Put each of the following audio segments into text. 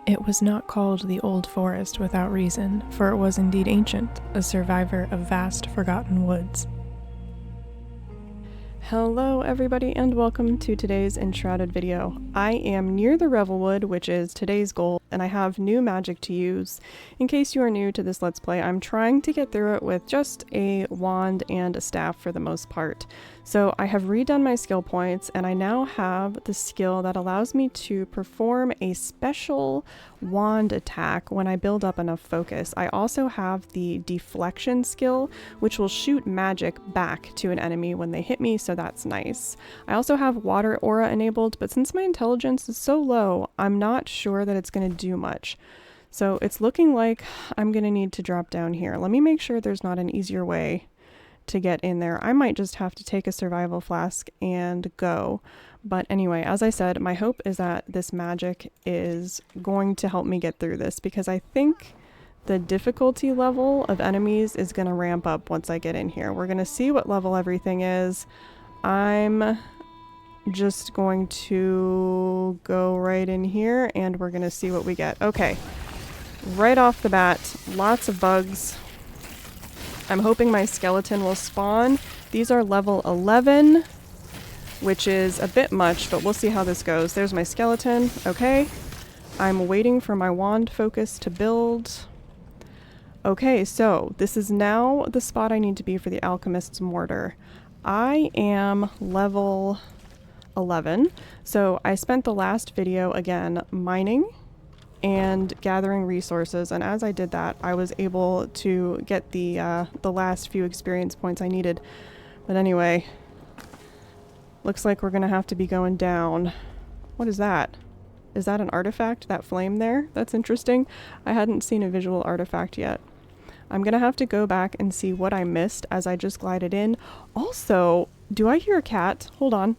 It was not called the Old Forest without reason, for it was indeed ancient, a survivor of vast forgotten woods. Hello everybody and welcome to today's Enshrouded video. I am near the Revelwood, which is today's goal, and I have new magic to use. In case you are new to this Let's Play, I'm trying to get through it with just a wand and a staff for the most part. So I have redone my skill points, and I now have the skill that allows me to perform a special wand attack when I build up enough focus. I also have the deflection skill, which will shoot magic back to an enemy when they hit me, so that's nice. I also have water aura enabled, but since my intelligence is so low, I'm not sure that it's going to do much. So it's looking like I'm going to need to drop down here. Let me make sure there's not an easier way to get in there. I might just have to take a survival flask and go. But anyway, as I said, my hope is that this magic is going to help me get through this, because I think the difficulty level of enemies is going to ramp up once I get in here. We're going to see what level everything is. I'm just going to go right in here and we're going to see what we get. Okay, right off the bat, lots of bugs. I'm hoping my skeleton will spawn. These are level 11, which is a bit much, but we'll see how this goes. There's my skeleton. Okay. I'm waiting for my wand focus to build. Okay, so this is now the spot I need to be for the alchemist's mortar. I am level 11, so I spent the last video again mining and gathering resources, and as I did that I was able to get the last few experience points I needed. But anyway, looks like we're gonna have to be going down. What is that? Is that an artifact? That flame there? That's interesting. I hadn't seen a visual artifact yet. I'm gonna have to go back and see what I missed as I just glided in. Also, do I hear a cat? Hold on.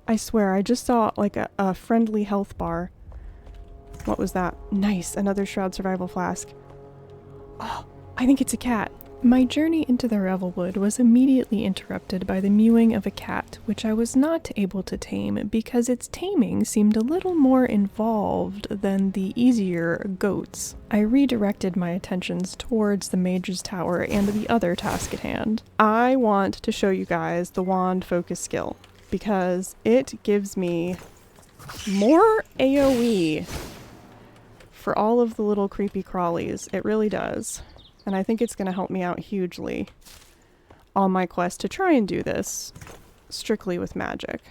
I swear, I just saw like a friendly health bar. What was that? Nice, another Shroud Survival Flask. Oh, I think it's a cat. My journey into the Revelwood was immediately interrupted by the mewing of a cat, which I was not able to tame because its taming seemed a little more involved than the easier goats. I redirected my attentions towards the Mage's Tower and the other task at hand. I want to show you guys the wand focus skill, because it gives me more AoE for all of the little creepy crawlies. It really does. And I think it's going to help me out hugely on my quest to try and do this strictly with magic.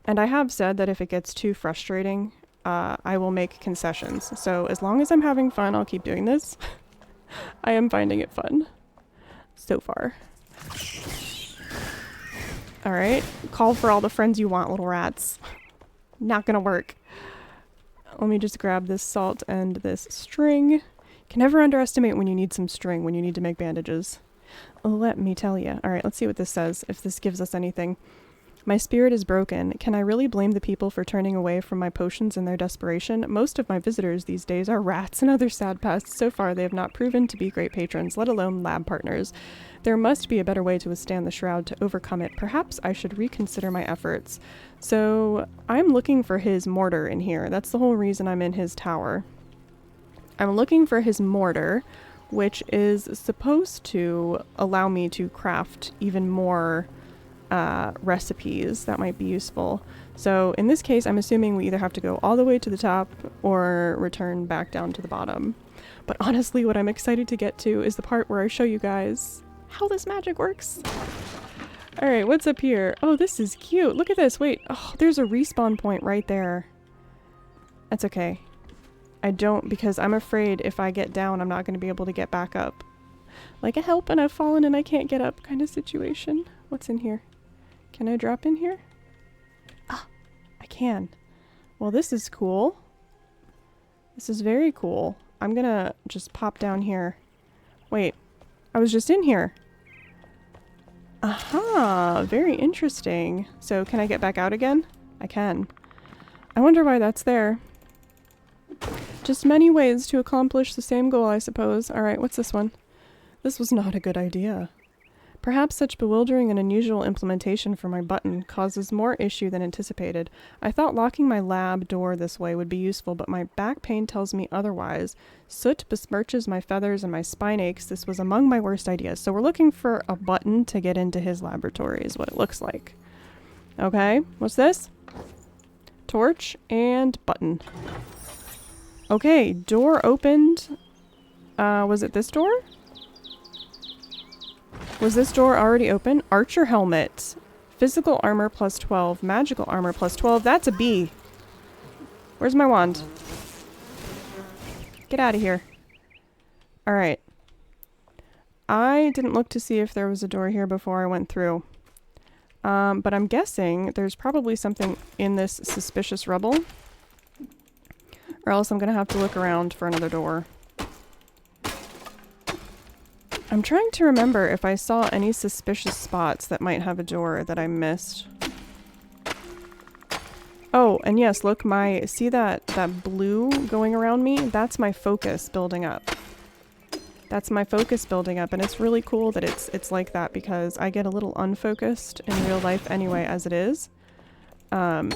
And I have said that if it gets too frustrating, I will make concessions. So as long as I'm having fun, I'll keep doing this. I am finding it fun so far. Alright, call for all the friends you want, little rats. Not gonna work. Let me just grab this salt and this string. Can never underestimate when you need some string, when you need to make bandages. Let me tell you. Alright, let's see what this says, if this gives us anything. My spirit is broken. Can I really blame the people for turning away from my potions in their desperation? Most of my visitors these days are rats and other sad pests. So far, they have not proven to be great patrons, let alone lab partners. There must be a better way to withstand the shroud to overcome it. Perhaps I should reconsider my efforts. So, I'm looking for his mortar in here. That's the whole reason I'm in his tower. I'm looking for his mortar, which is supposed to allow me to craft even more recipes that might be useful. So in this case, I'm assuming we either have to go all the way to the top or return back down to the bottom. But honestly, what I'm excited to get to is the part where I show you guys how this magic works. Alright, what's up here? Oh, this is cute. Look at this. Wait. Oh, there's a respawn point right there. That's okay. I don't, because I'm afraid if I get down, I'm not going to be able to get back up. Like a help and I've fallen and I can't get up kind of situation. What's in here? Can I drop in here? Ah, I can. Well, this is cool. This is very cool. I'm gonna just pop down here. Wait, I was just in here. Aha, very interesting. So can I get back out again? I can. I wonder why that's there. Just many ways to accomplish the same goal, I suppose. Alright, what's this one? This was not a good idea. Perhaps such bewildering and unusual implementation for my button causes more issue than anticipated. I thought locking my lab door this way would be useful, but my back pain tells me otherwise. Soot besmirches my feathers and my spine aches. This was among my worst ideas. So we're looking for a button to get into his laboratory is what it looks like. Okay, what's this? Torch and button. Okay, door opened. Was it this door? Was this door already open? Archer helmet. Physical armor plus 12. Magical armor plus 12. That's a B. Where's my wand? Get out of here. Alright. I didn't look to see if there was a door here before I went through. But I'm guessing there's probably something in this suspicious rubble. Or else I'm going to have to look around for another door. I'm trying to remember if I saw any suspicious spots that might have a door that I missed. Oh, and yes, look, see that blue going around me? That's my focus building up. That's my focus building up, and it's really cool that it's like that because I get a little unfocused in real life anyway as it is. So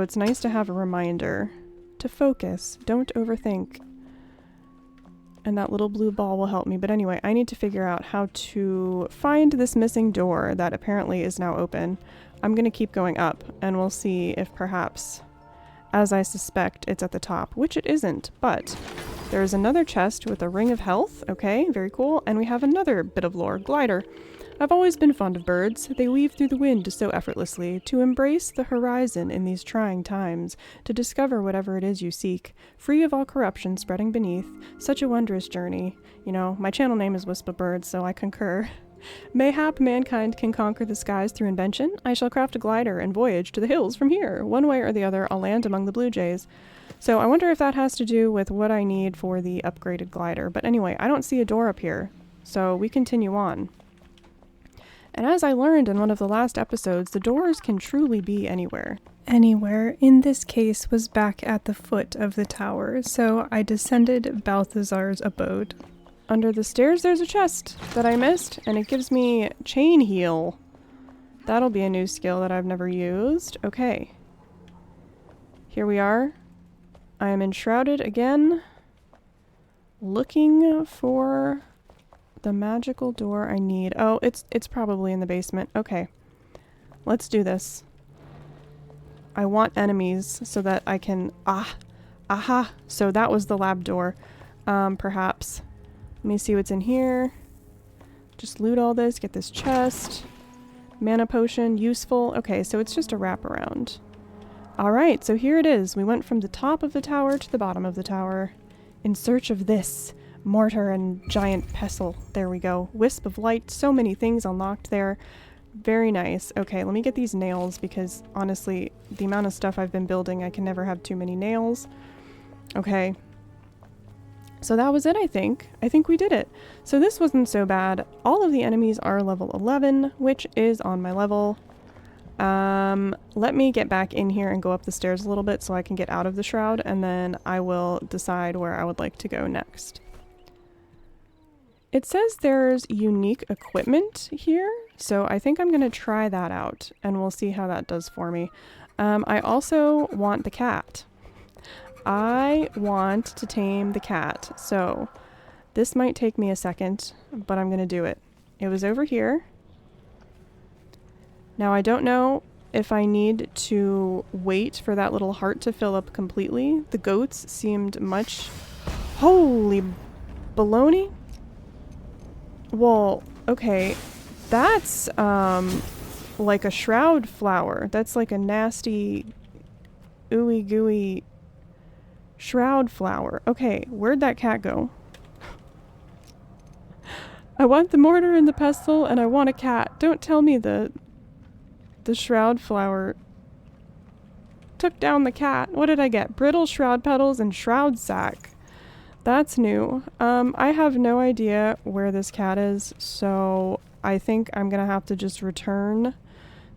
it's nice to have a reminder to focus, don't overthink. And that little blue ball will help me. But anyway, I need to figure out how to find this missing door that apparently is now open. I'm going to keep going up and we'll see if perhaps, as I suspect, it's at the top, which it isn't. But there's another chest with a ring of health. Okay, very cool. And we have another bit of lore, glider. I've always been fond of birds. They weave through the wind so effortlessly, to embrace the horizon in these trying times, to discover whatever it is you seek, free of all corruption spreading beneath. Such a wondrous journey. You know, my channel name is Wisp of Birds, so I concur. Mayhap mankind can conquer the skies through invention. I shall craft a glider and voyage to the hills from here. One way or the other, I'll land among the blue jays. So I wonder if that has to do with what I need for the upgraded glider. But anyway, I don't see a door up here, so we continue on. And as I learned in one of the last episodes, the doors can truly be anywhere. Anywhere, in this case, was back at the foot of the tower, so I descended Balthazar's abode. Under the stairs there's a chest that I missed, and it gives me chain heal. That'll be a new skill that I've never used. Okay. Here we are. I am enshrouded again, looking for the magical door I need. Oh, it's probably in the basement. Okay. Let's do this. I want enemies so that I can... Aha! So that was the lab door. Perhaps. Let me see what's in here. Just loot all this. Get this chest. Mana potion. Useful. Okay, so it's just a wraparound. Alright, so here it is. We went from the top of the tower to the bottom of the tower. In search of this. Mortar and giant pestle. There we go. Wisp of light. So many things unlocked there. Very nice. Okay, let me get these nails because honestly, the amount of stuff I've been building, I can never have too many nails. Okay. So that was it, I think. I think we did it. So this wasn't so bad. All of the enemies are level 11, which is on my level. Let me get back in here and go up the stairs a little bit so I can get out of the shroud, and then I will decide where I would like to go next. It says there's unique equipment here, so I think I'm going to try that out, and we'll see how that does for me. I also want the cat. I want to tame the cat, so this might take me a second, but I'm going to do it. It was over here. Now I don't know if I need to wait for that little heart to fill up completely. The goats seemed much... Holy baloney! Well, okay, that's, like a shroud flower. That's like a nasty, ooey gooey shroud flower. Okay, where'd that cat go? I want the mortar and the pestle, and I want a cat. Don't tell me the shroud flower took down the cat. What did I get? Brittle shroud petals and shroud sack. That's new. I have no idea where this cat is, so I think I'm gonna have to just return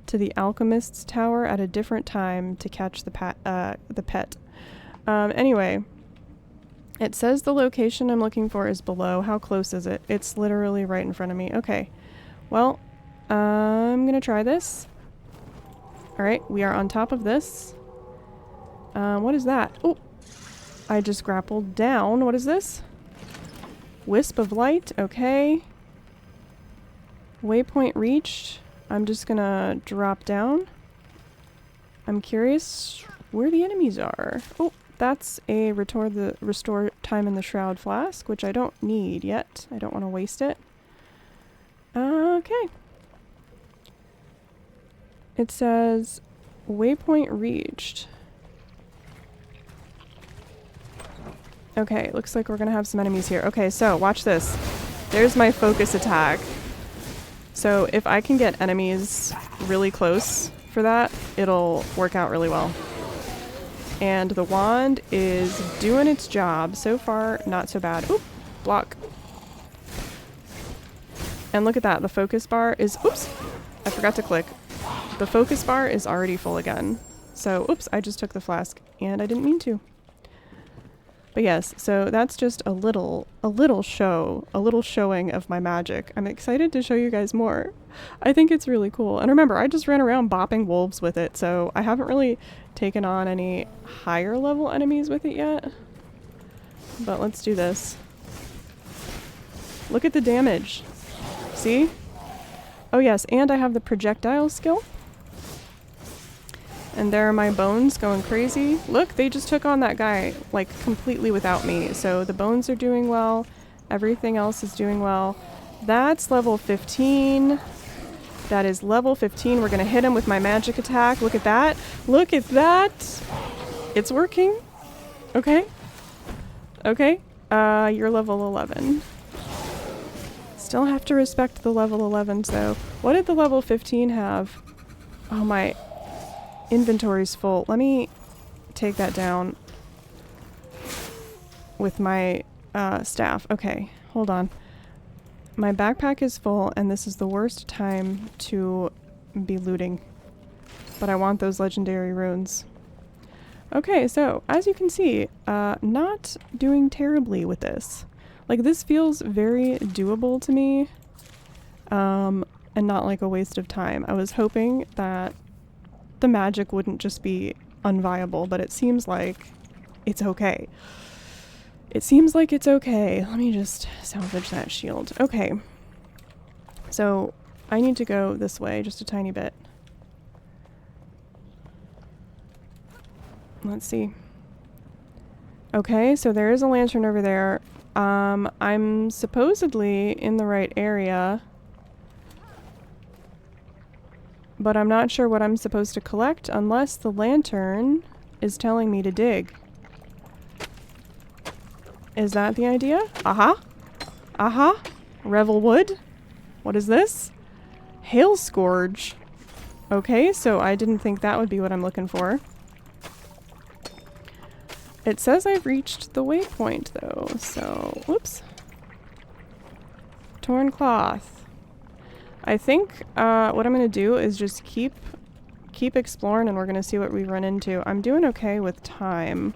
to the alchemist's tower at a different time to catch the pet. Anyway, it says the location I'm looking for is below. How close is it? It's literally right in front of me. Okay. Well, I'm gonna try this. Alright, we are on top of this. What is that? Oh! I just grappled down. What is this? Wisp of light. Okay. Waypoint reached. I'm just gonna drop down. I'm curious where the enemies are. Oh, that's a restore time in the shroud flask, which I don't need yet. I don't want to waste it. Okay. It says waypoint reached. Okay, looks like we're gonna have some enemies here. Okay, so watch this. There's my focus attack. So if I can get enemies really close for that, it'll work out really well. And the wand is doing its job. So far, not so bad. Oop, block. And look at that, the focus bar is, oops, I forgot to click. The focus bar is already full again. So, oops, I just took the flask and I didn't mean to. But yes, so that's just a little showing of my magic. I'm excited to show you guys more. I think it's really cool. And remember, I just ran around bopping wolves with it, so I haven't really taken on any higher level enemies with it yet. But let's do this. Look at the damage. See? Oh yes, and I have the projectile skill. And there are my bones going crazy. Look, they just took on that guy, like, completely without me. So the bones are doing well. Everything else is doing well. That's level 15. That is level 15. We're going to hit him with my magic attack. Look at that. Look at that. It's working. Okay. Okay. You're level 11. Still have to respect the level 11s, though. What did the level 15 have? Oh, my inventory's full. Let me take that down with my staff. Okay, hold on. My backpack is full, and this is the worst time to be looting. But I want those legendary runes. Okay, so as you can see, not doing terribly with this. Like, this feels very doable to me, and not like a waste of time. I was hoping that the magic wouldn't just be unviable, but it seems like it's okay. It seems like it's okay. Let me just salvage that shield. Okay. So I need to go this way just a tiny bit. Let's see. Okay, so there is a lantern over there. I'm supposedly in the right area, but I'm not sure what I'm supposed to collect unless the lantern is telling me to dig. Is that the idea? Aha! Aha! Revelwood? What is this? Hail Scourge. Okay, so I didn't think that would be what I'm looking for. It says I've reached the waypoint, though, so... Whoops. Torn cloth. I think what I'm going to do is just keep exploring, and we're going to see what we run into. I'm doing okay with time,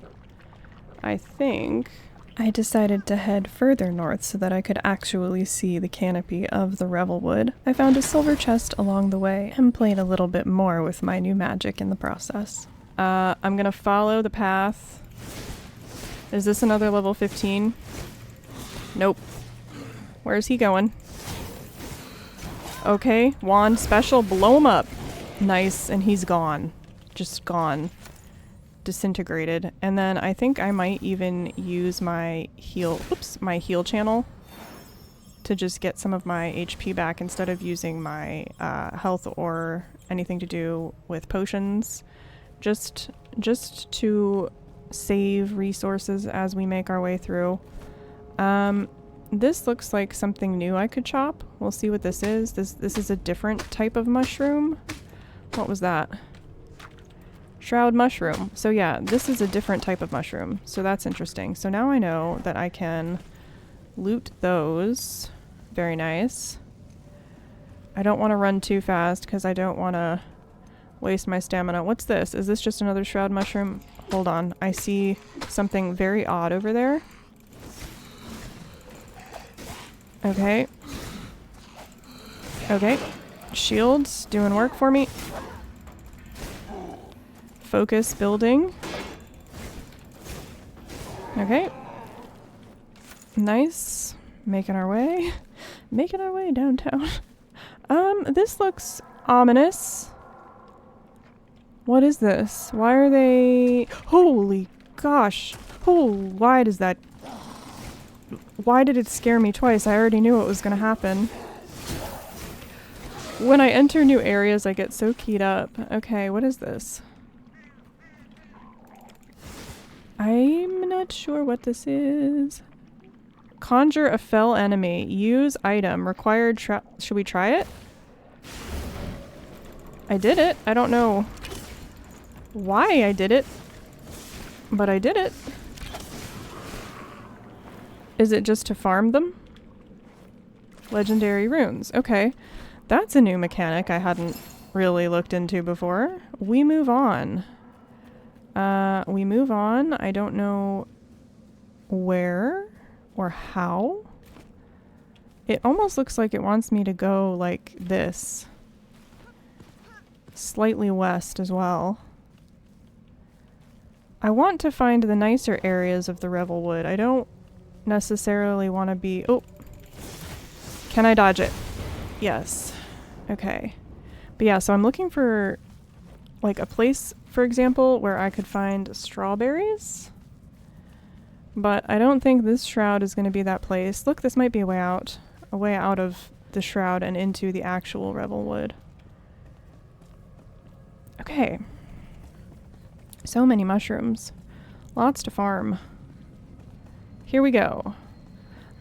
I think. I decided to head further north so that I could actually see the canopy of the Revelwood. I found a silver chest along the way and played a little bit more with my new magic in the process. I'm going to follow the path. Is this another level 15? Nope. Where's he going? Okay, wand special, blow him up. Nice, and he's gone. Just gone. Disintegrated. And then I think I might even use my heal, my heal channel to just get some of my HP back instead of using my health or anything to do with potions. Just to save resources as we make our way through. This looks like something new I could chop. We'll see what this is. This is a different type of mushroom. What was that? Shroud mushroom. So yeah, this is a different type of mushroom. So that's interesting. So now I know that I can loot those. Very nice. I don't want to run too fast because I don't want to waste my stamina. What's this? Is this just another shroud mushroom? Hold on. I see something very odd over there. Okay. Shields doing work for me. Focus building. Okay. Nice. Making our way. Making our way downtown. This looks ominous. What is this? Why are they... Holy gosh. Oh, why does that... Why did it scare me twice? I already knew what was going to happen. When I enter new areas, I get so keyed up. Okay, what is this? I'm not sure what this is. Conjure a fell enemy. Use item. Required trap. Should we try it? I did it. I don't know why I did it, but I did it. Is it just to farm them? Legendary runes. Okay. That's a new mechanic I hadn't really looked into before. We move on. We move on. I don't know where or how. It almost looks like it wants me to go like this. Slightly west as well. I want to find the nicer areas of the Revelwood. I don't necessarily want to be... Oh! Can I dodge it? Yes. Okay. But yeah, so I'm looking for like a place, for example, where I could find strawberries. But I don't think this shroud is going to be that place. Look, this might be a way out. A way out of the shroud and into the actual Revelwood. Okay. So many mushrooms. Lots to farm. Here we go.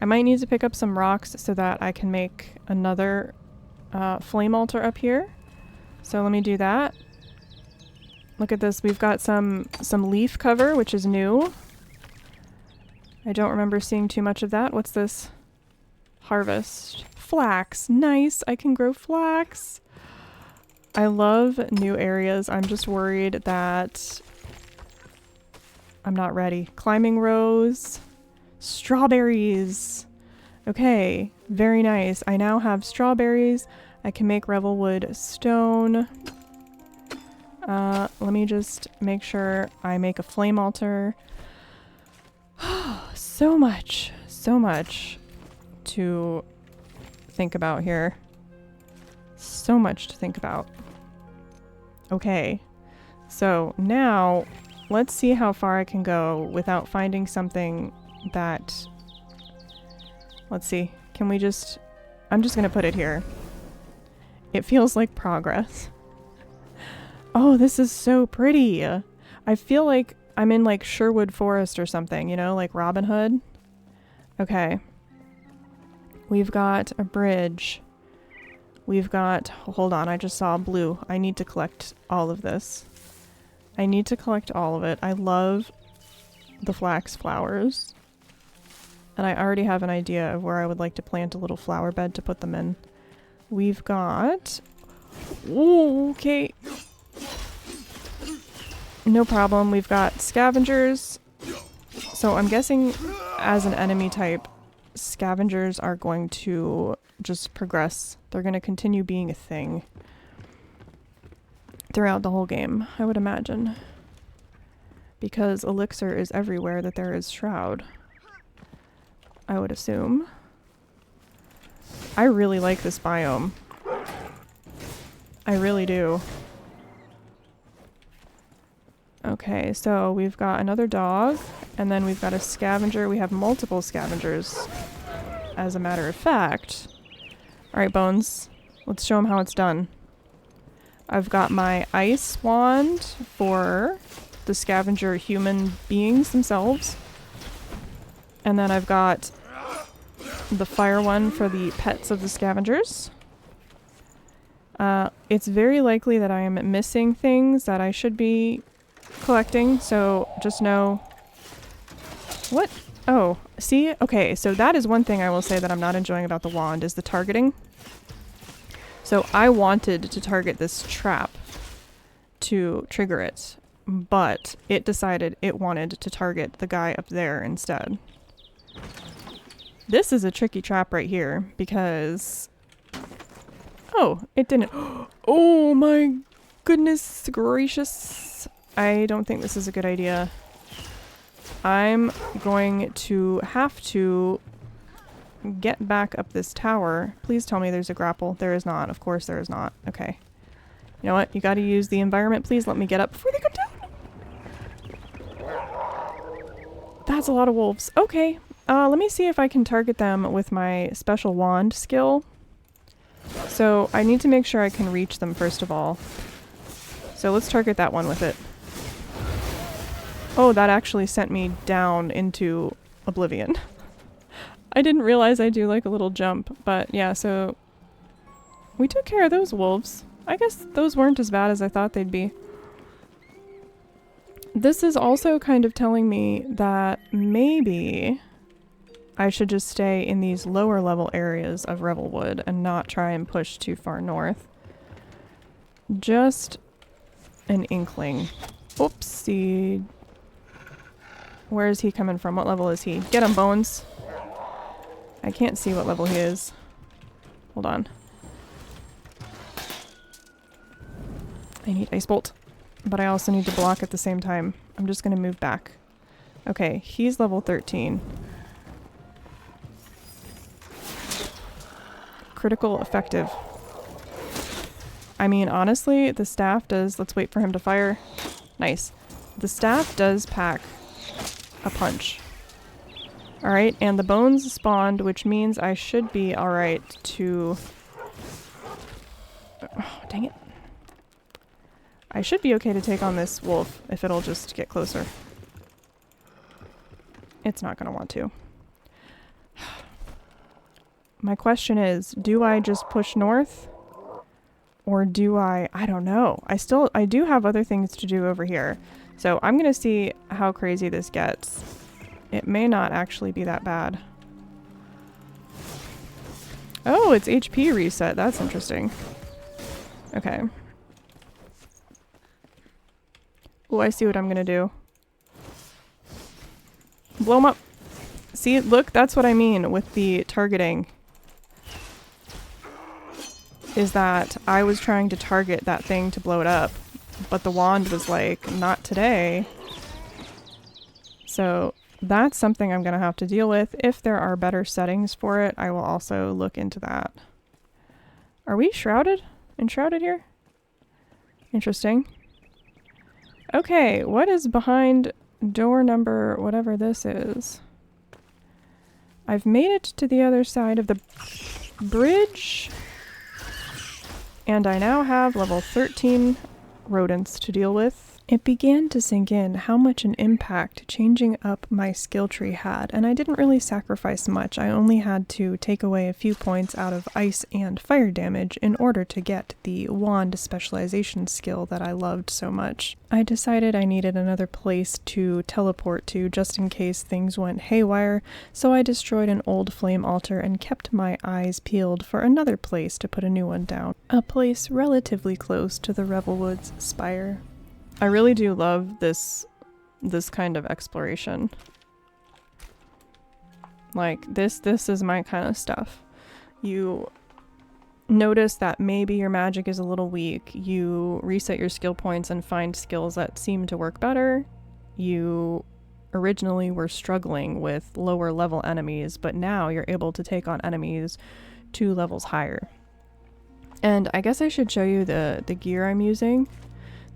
I might need to pick up some rocks so that I can make another flame altar up here. So let me do that. Look at this. We've got some leaf cover, which is new. I don't remember seeing too much of that. What's this? Harvest. Flax. Nice. I can grow flax. I love new areas. I'm just worried that I'm not ready. Climbing rose. Strawberries. Okay. Very nice. I now have strawberries. I can make Revelwood stone. Let me just make sure I make a flame altar. So much to think about here. So much to think about. Okay, so now let's see how far I can go without finding something that... Let's see, can we just... I'm just gonna put it here. It feels like progress. Oh, this is so pretty. I feel like I'm in like Sherwood Forest or something, you know, like Robin Hood. Okay. We've got a bridge. We've got... Hold on, I just saw blue. I need to collect all of this. I need to collect all of it. I love the flax flowers. And I already have an idea of where I would like to plant a little flower bed to put them in. We've got... Ooh, okay. No problem. We've got scavengers. So I'm guessing as an enemy type, scavengers are going to just progress. They're going to continue being a thing throughout the whole game, I would imagine. Because elixir is everywhere that there is shroud, I would assume. I really like this biome. I really do. Okay, so we've got another dog, and then we've got a scavenger. We have multiple scavengers, as a matter of fact. Alright, Bones. Let's show him how it's done. I've got my ice wand for the scavenger human beings themselves. And then I've got the fire one for the pets of the scavengers. It's very likely that I am missing things that I should be collecting, so just know... What? Oh, see? Okay, so that is one thing I will say that I'm not enjoying about the wand, is the targeting. So I wanted to target this trap to trigger it, but it decided it wanted to target the guy up there instead. This is a tricky trap right here, because Oh, it didn't. Oh my goodness gracious. I don't think this is a good idea. I'm going to have to get back up this tower. Please tell me there's a grapple. There is not. Of course there is not. Okay. You know what? You gotta use the environment. Please let me get up before they come down. That's a lot of wolves. Okay. Let me see if I can target them with my special wand skill. So I need to make sure I can reach them first of all. So let's target that one with it. Oh, that actually sent me down into oblivion. I didn't realize I do like a little jump, but yeah, so we took care of those wolves. I guess those weren't as bad as I thought they'd be. This is also kind of telling me that maybe I should just stay in these lower level areas of Revelwood and not try and push too far north. Just an inkling. Oopsie. Where is he coming from? What level is he? Get him, Bones! I can't see what level he is. Hold on. I need Ice Bolt. But I also need to block at the same time. I'm just gonna move back. Okay, he's level 13. Critical effective. I mean, honestly, the staff does... Let's wait for him to fire. Nice. The staff does pack a punch. Alright, and the bones spawned, which means I should be alright to... Oh, dang it. I should be okay to take on this wolf if it'll just get closer. It's not going to want to. My question is, do I just push north? Or do I don't know. I do have other things to do over here. So I'm going to see how crazy this gets. It may not actually be that bad. Oh, it's HP reset. That's interesting. Okay. Oh, I see what I'm going to do. Blow him up. See, look, that's what I mean with the targeting. Is that I was trying to target that thing to blow it up, but the wand was like, not today. So that's something I'm going to have to deal with. If there are better settings for it, I will also look into that. Are we shrouded? Enshrouded here? Interesting. Okay, what is behind door number whatever this is? I've made it to the other side of the bridge. And I now have level 13 rodents to deal with. It began to sink in how much an impact changing up my skill tree had, and I didn't really sacrifice much. I only had to take away a few points out of ice and fire damage in order to get the wand specialization skill that I loved so much. I decided I needed another place to teleport to just in case things went haywire, so I destroyed an old flame altar and kept my eyes peeled for another place to put a new one down. A place relatively close to the Revelwood's spire. I really do love this kind of exploration. Like, this is my kind of stuff. You notice that maybe your magic is a little weak. You reset your skill points and find skills that seem to work better. You originally were struggling with lower level enemies, but now you're able to take on enemies 2 levels higher. And I guess I should show you the gear I'm using.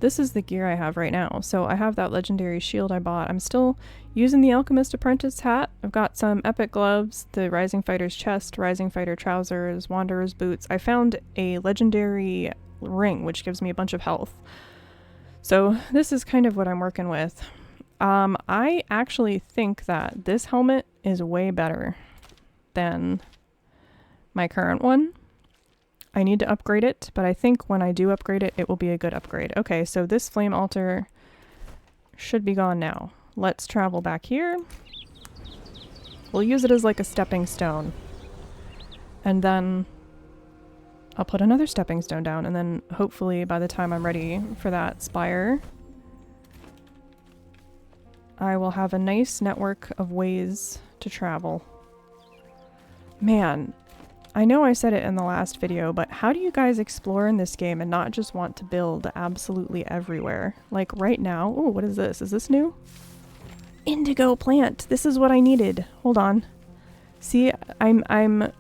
This is the gear I have right now. So I have that legendary shield I bought. I'm still using the Alchemist Apprentice hat. I've got some epic gloves, the Rising Fighter's chest, Rising Fighter trousers, Wanderer's boots. I found a legendary ring, which gives me a bunch of health. So this is kind of what I'm working with. I actually think that this helmet is way better than my current one. I need to upgrade it, but I think when I do upgrade it, it will be a good upgrade. Okay, so this flame altar should be gone now. Let's travel back here. We'll use it as like a stepping stone. And then I'll put another stepping stone down, and then hopefully by the time I'm ready for that spire, I will have a nice network of ways to travel. Man, I know I said it in the last video, but how do you guys explore in this game and not just want to build absolutely everywhere? Like right now, oh, what is this? Is this new? Indigo plant. This is what I needed. Hold on. See, I'm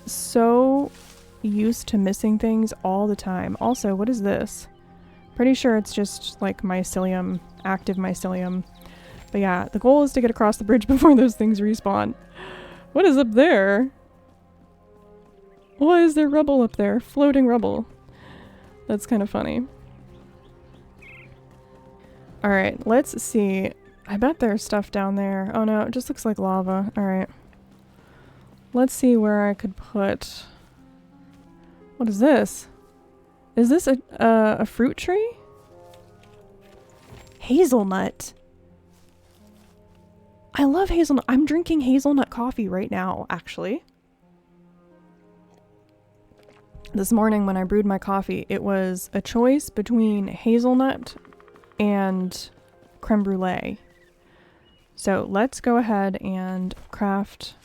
so used to missing things all the time. Also, what is this? Pretty sure it's just like mycelium, active mycelium. But yeah, the goal is to get across the bridge before those things respawn. What is up there? Why is there rubble up there? Floating rubble. That's kind of funny. Alright, let's see. I bet there's stuff down there. Oh no, it just looks like lava. Alright. Let's see where I could put... What is this? Is this a fruit tree? Hazelnut. I love hazelnut. I'm drinking hazelnut coffee right now, actually. This morning when I brewed my coffee, it was a choice between hazelnut and creme brulee. So let's go ahead and craft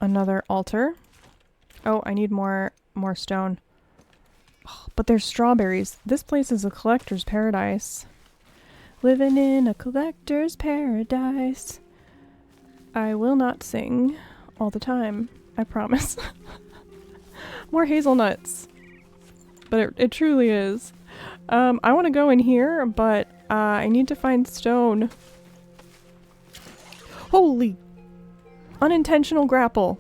another altar. Oh, I need more stone. Oh, but there's strawberries. This place is a collector's paradise. Living in a collector's paradise. I will not sing all the time, I promise. More hazelnuts. But it truly is. I want to go in here, but I need to find stone. Holy! Unintentional grapple.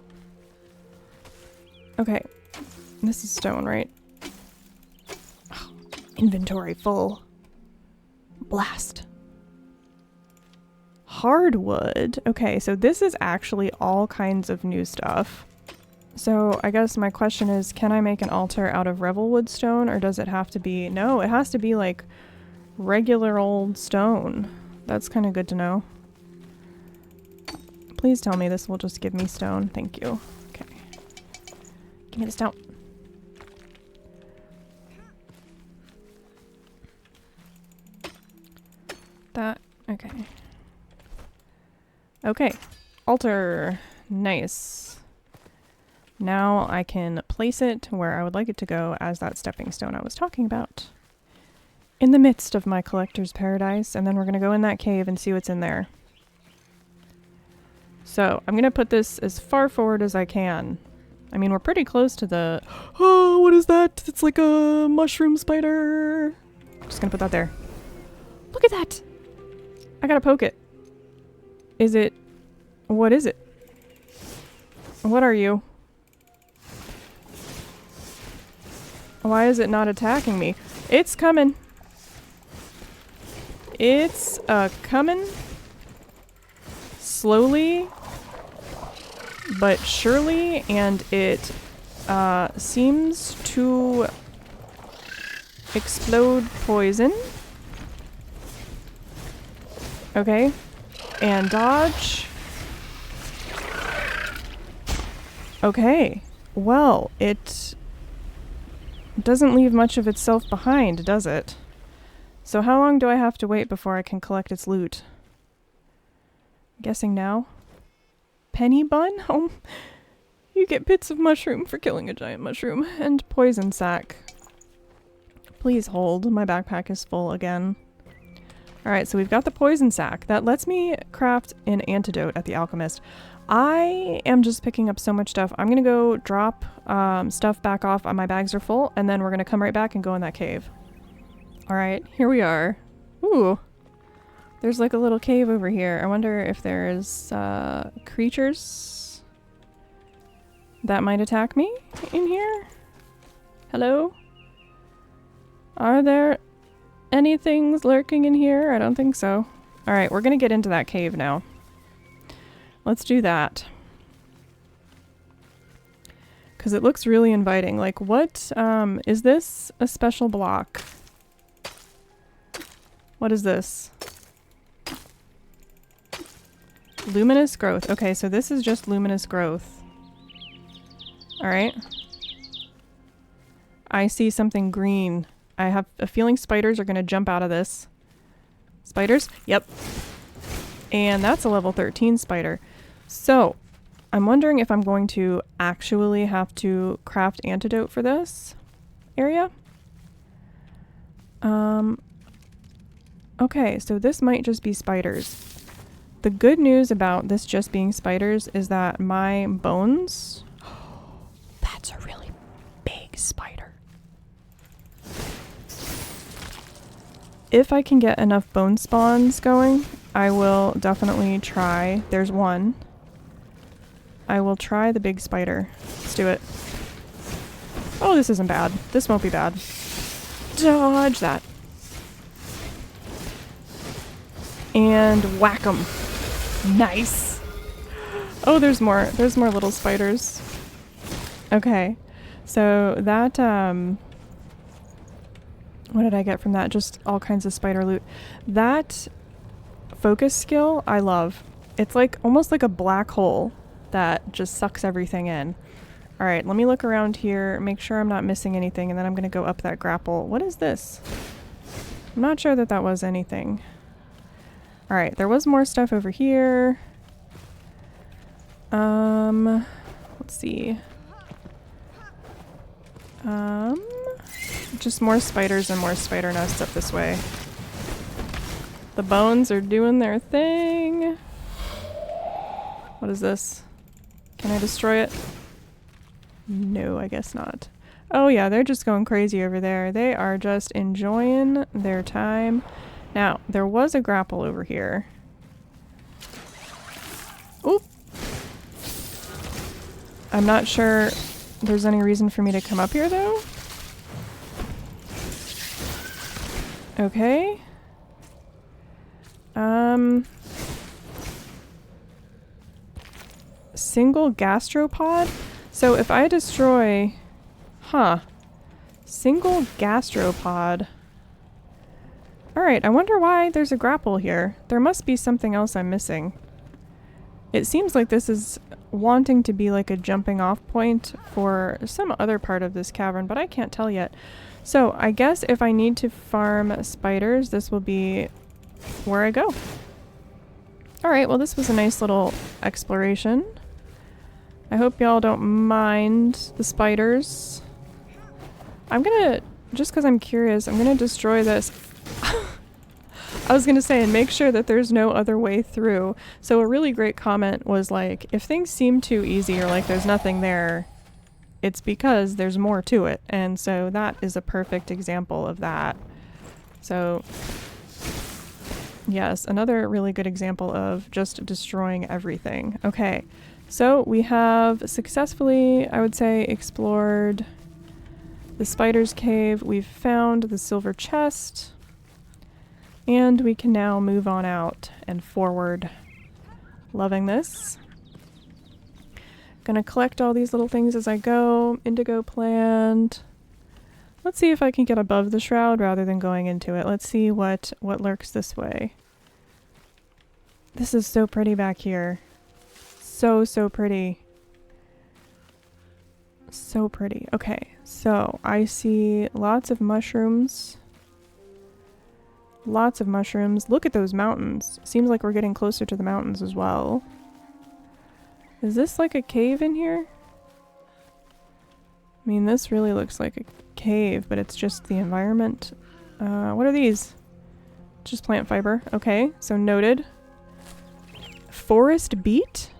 Okay. This is stone, right? Oh, inventory full. Blast. Hardwood. Okay, so this is actually all kinds of new stuff. So I guess my question is, can I make an altar out of Revelwood stone, or does it have to be... No, it has to be like regular old stone. That's kind of good to know. Please tell me this will just give me stone. Thank you. Okay. Give me the stone. That... Okay. Okay. Altar. Nice. Now I can place it where I would like it to go as that stepping stone I was talking about. In the midst of my collector's paradise, and then we're going to go in that cave and see what's in there. So, I'm going to put this as far forward as I can. I mean, we're pretty close to the... Oh, what is that? It's like a mushroom spider. I'm just going to put that there. Look at that! I gotta poke it. Is it... What is it? What are you? Why is it not attacking me? It's coming. It's coming. Slowly. But surely. And it seems to explode poison. Okay. And dodge. Okay. Well, it doesn't leave much of itself behind, does it? So how long do I have to wait before I can collect its loot? I'm guessing now. Penny bun? Oh, you get bits of mushroom for killing a giant mushroom. And poison sack. Please hold. My backpack is full again. Alright, so we've got the poison sack. That lets me craft an antidote at the alchemist. I am just picking up so much stuff. I'm gonna go drop stuff back off. My bags are full, and then we're gonna come right back and go in that cave. Alright, here we are. Ooh. There's like a little cave over here. I wonder if there's creatures that might attack me in here? Hello? Are there any things lurking in here? I don't think so. Alright, we're gonna get into that cave now. Let's do that. Because it looks really inviting. Like, what, is this a special block? What is this? Luminous growth. Okay, so this is just luminous growth. Alright. I see something green. I have a feeling spiders are going to jump out of this. Spiders? Yep. And that's a level 13 spider. So, I'm wondering if I'm going to actually have to craft antidote for this area. Okay, so this might just be spiders. The good news about this just being spiders is that my bones... That's a really big spider. If I can get enough bone spawns going, I will definitely try. There's one. I will try the big spider. Let's do it. Oh, this isn't bad. This won't be bad. Dodge that. And whack 'em. Nice. Oh, there's more. There's more little spiders. Okay. So that, what did I get from that? Just all kinds of spider loot. That focus skill, I love. It's like almost like a black hole that just sucks everything in. All right, let me look around here, make sure I'm not missing anything, and then I'm going to go up that grapple. What is this? I'm not sure that that was anything. All right, there was more stuff over here. Let's see. Just more spiders and more spider nests up this way. The bones are doing their thing. What is this? Can I destroy it? No, I guess not. Oh yeah, they're just going crazy over there. They are just enjoying their time. Now, there was a grapple over here. Oop! I'm not sure there's any reason for me to come up here, though. Okay. Single gastropod? So if I destroy... Single gastropod. Alright, I wonder why there's a grapple here. There must be something else I'm missing. It seems like this is wanting to be like a jumping off point for some other part of this cavern, but I can't tell yet. So I guess if I need to farm spiders, this will be where I go. Alright, well this was a nice little exploration. I hope y'all don't mind the spiders. I'm gonna, just because I'm curious, I'm gonna destroy this. I was gonna say, and make sure that there's no other way through. So a really great comment was like, if things seem too easy or like there's nothing there, it's because there's more to it. And so that is a perfect example of that. So yes, another really good example of just destroying everything. Okay, so we have successfully, I would say, explored the spider's cave. We've found the silver chest. And we can now move on out and forward. Loving this. Gonna collect all these little things as I go. Indigo plant. Let's see if I can get above the shroud rather than going into it. Let's see what lurks this way. This is so pretty back here. So, so pretty. So pretty. Okay, so I see lots of mushrooms. Lots of mushrooms. Look at those mountains. Seems like we're getting closer to the mountains as well. Is this like a cave in here? I mean, this really looks like a cave, but it's just the environment. What are these? Just plant fiber. Okay, so noted. Forest beet?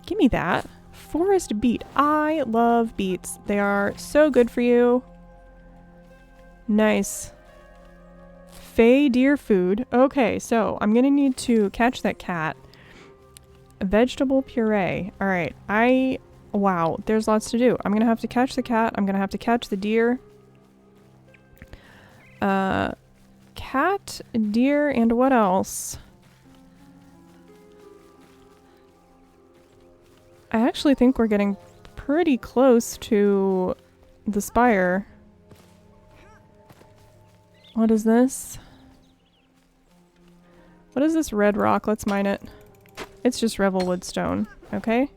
Give me that. Forest beet. I love beets. They are so good for you. Nice. Fey deer food. Okay, so I'm gonna need to catch that cat. Vegetable puree. Alright, wow, there's lots to do. I'm gonna have to catch the cat. I'm gonna have to catch the deer. Cat, deer, and what else? I actually think we're getting pretty close to the spire. What is this? What is this red rock? Let's mine it. It's just Revelwood stone, okay?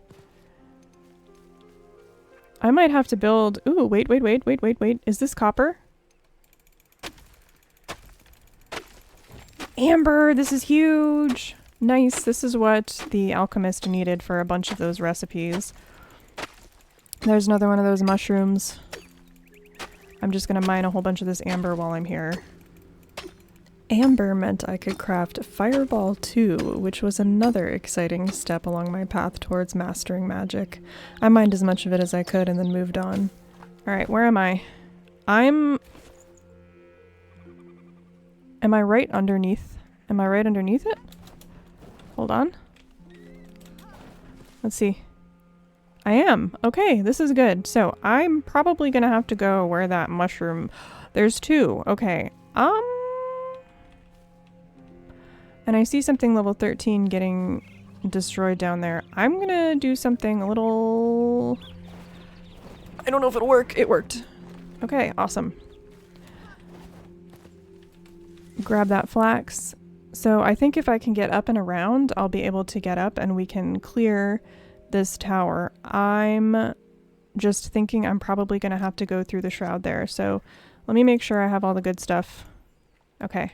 I might have to build... Ooh, wait. Is this copper? Amber, this is huge! Nice. This is what the alchemist needed for a bunch of those recipes. There's another one of those mushrooms. I'm just gonna mine a whole bunch of this amber while I'm here. Amber meant I could craft Fireball 2, which was another exciting step along my path towards mastering magic. I mined as much of it as I could and then moved on. Alright, where am I? Am I right underneath? Am I right underneath it? Hold on. Let's see. I am. Okay, this is good. So I'm probably gonna have to go where that mushroom... There's two. Okay. And I see something level 13 getting destroyed down there. I'm gonna do something a little... I don't know if it'll work. It worked. Okay, awesome. Grab that flax. So I think if I can get up and around, I'll be able to get up and we can clear this tower. I'm just thinking I'm probably going to have to go through the shroud there. So let me make sure I have all the good stuff. Okay.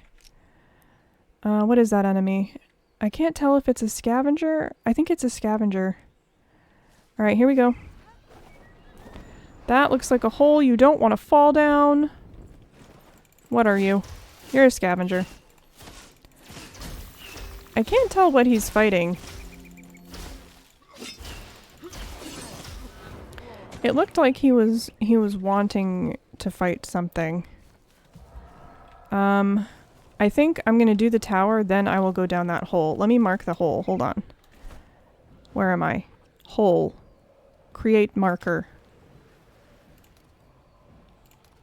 What is that enemy? I can't tell if it's a scavenger. I think it's a scavenger. All right, here we go. That looks like a hole you don't want to fall down. What are you? You're a scavenger. I can't tell what he's fighting. It looked like he was wanting to fight something. I think I'm gonna do the tower, then I will go down that hole. Let me mark the hole. Hold on. Where am I? Hole. Create marker.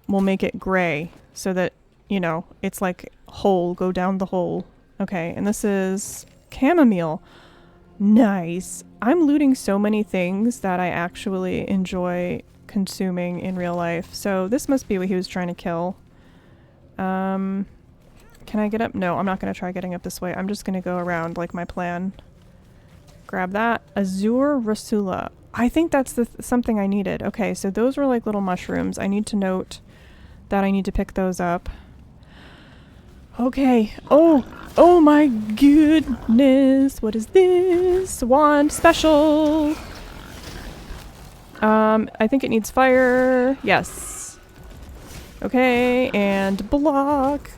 We'll make it gray so that, you know, it's like hole, go down the hole. Okay, and this is chamomile. Nice. I'm looting so many things that I actually enjoy consuming in real life. So this must be what he was trying to kill. Can I get up? No, I'm not going to try getting up this way. I'm just going to go around like my plan. Grab that. Azure Rasula. I think that's something I needed. Okay, so those were like little mushrooms. I need to note that I need to pick those up. Okay. Oh my goodness. What is this? Wand special. I think it needs fire. Yes. Okay, and block.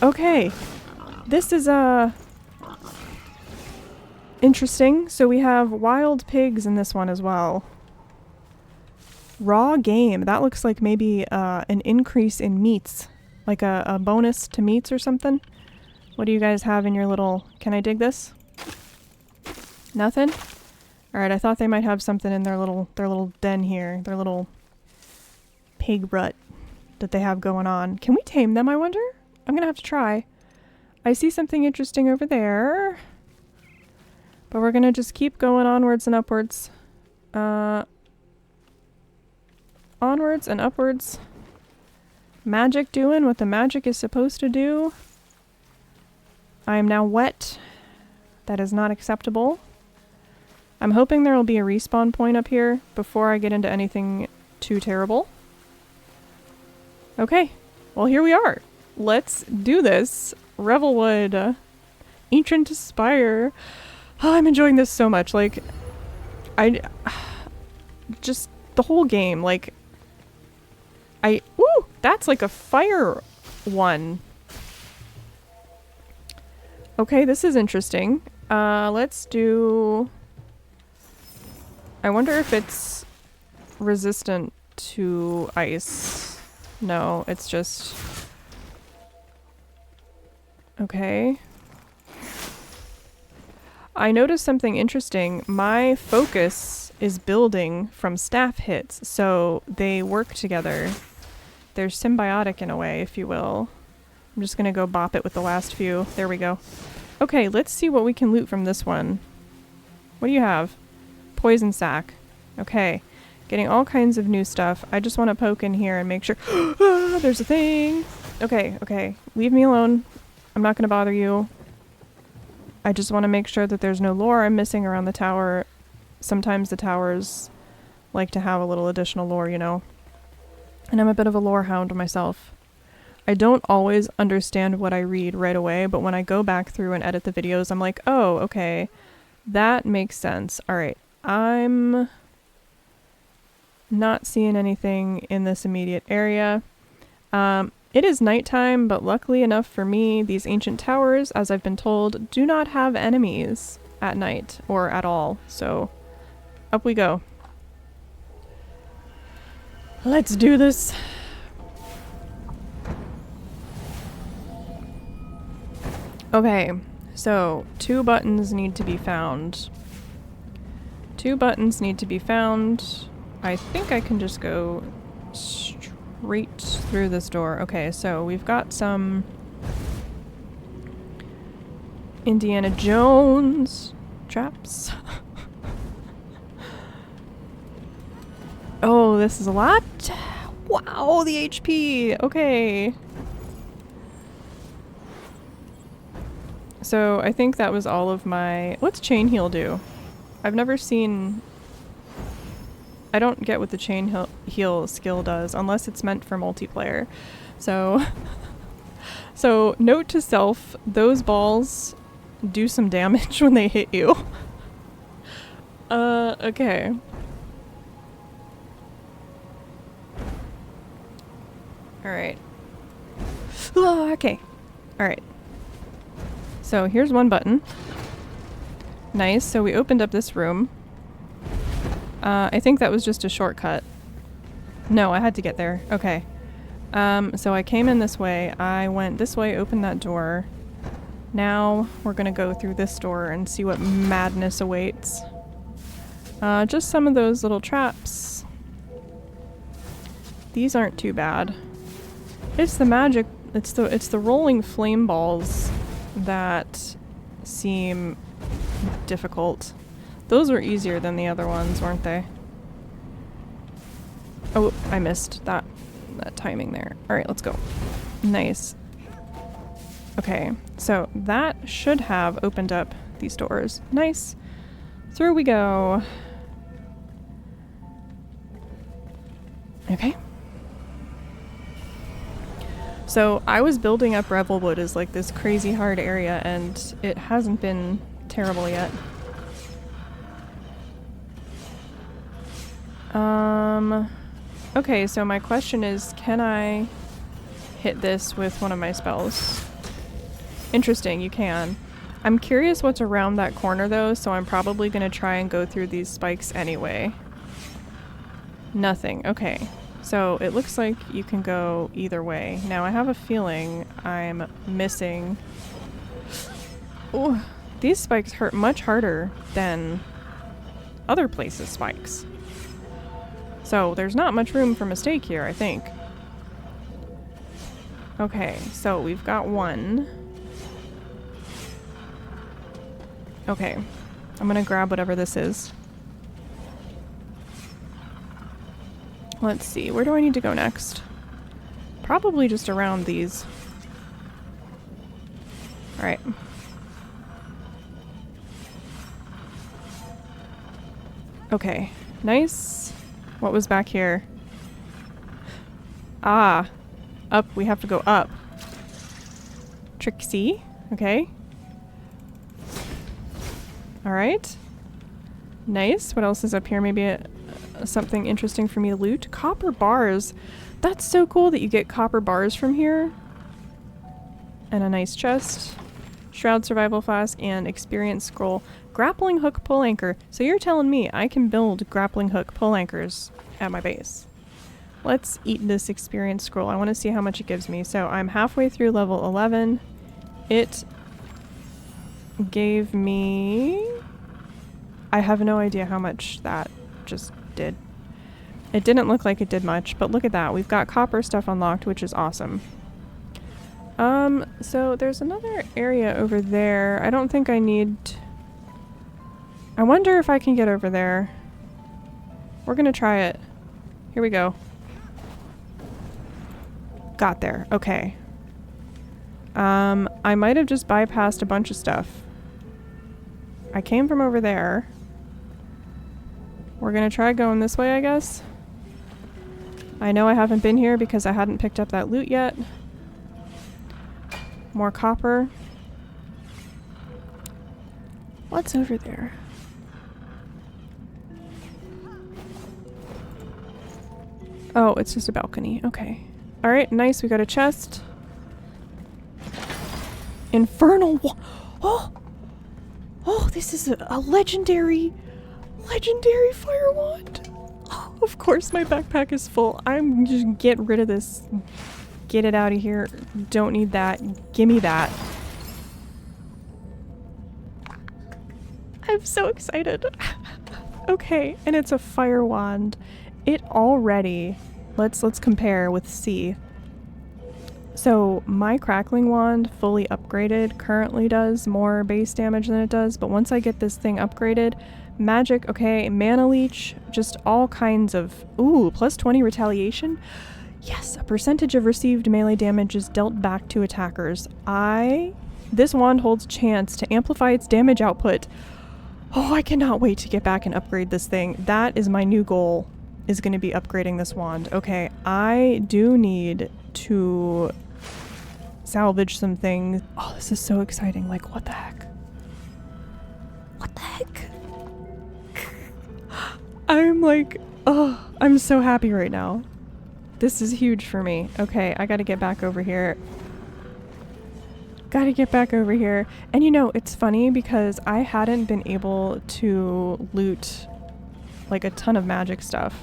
Okay. This is interesting. So we have wild pigs in this one as well. Raw game. That looks like maybe an increase in meats. Like a bonus to meats or something. What do you guys have in your little... Can I dig this? Nothing? Alright, I thought they might have something in their little den here. Their little pig rut that they have going on. Can we tame them, I wonder? I'm gonna have to try. I see something interesting over there. But we're gonna just keep going onwards and upwards. Onwards and upwards. Magic doing what the magic is supposed to do. I am now wet. That is not acceptable. I'm hoping there will be a respawn point up here before I get into anything too terrible. Okay, well here we are. Let's do this. Revelwood. Ancient Spire. Oh, I'm enjoying this so much. Like, just the whole game, like, ooh, that's like a fire one. Okay, this is interesting. Let's do... I wonder if it's resistant to ice. No, it's just... Okay. I noticed something interesting. My focus is building from staff hits, so they work together. They're symbiotic in a way, if you will. I'm just gonna go bop it with the last few. There we go. Okay, let's see what we can loot from this one. What do you have? Poison sack. Okay. Getting all kinds of new stuff. I just want to poke in here and make sure... Ah, there's a thing! Okay, okay. Leave me alone. I'm not gonna bother you. I just want to make sure that there's no lore I'm missing around the tower. Sometimes the towers like to have a little additional lore, you know. And I'm a bit of a lore hound myself. I don't always understand what I read right away, but when I go back through and edit the videos, I'm like, oh, okay, that makes sense. All right, I'm not seeing anything in this immediate area. It is nighttime, but luckily enough for me, these ancient towers, as I've been told, do not have enemies at night or at all. So up we go. Let's do this. Okay, so 2 buttons need to be found. 2 buttons need to be found. I think I can just go straight through this door. Okay, so we've got some Indiana Jones traps. Oh, this is a lot. Wow, the HP. Okay. So I think that was all of my... What's Chain Heal do? I've never seen... I don't get what the Chain Heal skill does, unless it's meant for multiplayer. So... So, note to self, those balls do some damage when they hit you. Okay. Alright. Okay. Alright. So here's one button. Nice, so we opened up this room. I think that was just a shortcut. No, I had to get there. Okay. So I came in this way, I went this way, opened that door. Now we're gonna go through this door and see what madness awaits. Just some of those little traps. These aren't too bad. It's the magic, it's the rolling flame balls that seem difficult. Those were easier than the other ones, weren't they? Oh, I missed that timing there. Alright, let's go. Nice. Okay, so that should have opened up these doors. Nice. Through we go. Okay. So I was building up Revelwood as like this crazy hard area, and it hasn't been terrible yet. Okay, so my question is, can I hit this with one of my spells? Interesting, you can. I'm curious what's around that corner though, so I'm probably gonna try and go through these spikes anyway. Nothing, okay. So it looks like you can go either way. Now I have a feeling I'm missing... Ooh, these spikes hurt much harder than other places' spikes. So there's not much room for mistake here, I think. Okay, so we've got one. Okay, I'm gonna grab whatever this is. Let's see, where do I need to go next? Probably just around these. Alright. Okay, nice. What was back here? Ah, up, we have to go up. Trixie, okay. Alright. Nice, what else is up here? Maybe something interesting for me to loot. Copper bars. That's so cool that you get copper bars from here. And a nice chest. Shroud survival flask and experience scroll. Grappling hook pull anchor. So you're telling me I can build grappling hook pull anchors at my base. Let's eat this experience scroll. I want to see how much it gives me. So I'm halfway through level 11. It gave me... I have no idea how much that just did. It didn't look like it did much, but look at that. We've got copper stuff unlocked, which is awesome. So there's another area over there. I don't think I need... I wonder if I can get over there. We're gonna try it. Here we go. Got there. Okay. I might have just bypassed a bunch of stuff. I came from over there. We're gonna try going this way, I guess. I know I haven't been here because I hadn't picked up that loot yet. more copper. What's over there? Oh, it's just a balcony. Okay. Alright, nice. We got a chest. Infernal Oh! Oh, this is a legendary fire wand. Oh, of course my backpack is full. I'm just get rid of this. Get it out of here. Don't need that. Gimme that. I'm so excited. Okay, and it's a fire wand. It already, let's compare with C. So my crackling wand, fully upgraded, currently does more base damage than it does, but once I get this thing upgraded, magic, okay, mana leech, just all kinds of, ooh, plus 20 retaliation. Yes, a percentage of received melee damage is dealt back to attackers. This wand holds chance to amplify its damage output. Oh, I cannot wait to get back and upgrade this thing. That is my new goal, is going to be upgrading this wand. Okay, I do need to salvage some things. Oh, this is so exciting. Like, what the heck? What the heck? I'm like, oh, I'm so happy right now. This is huge for me. Okay, I gotta get back over here. Gotta get back over here. And you know, it's funny because I hadn't been able to loot like a ton of magic stuff.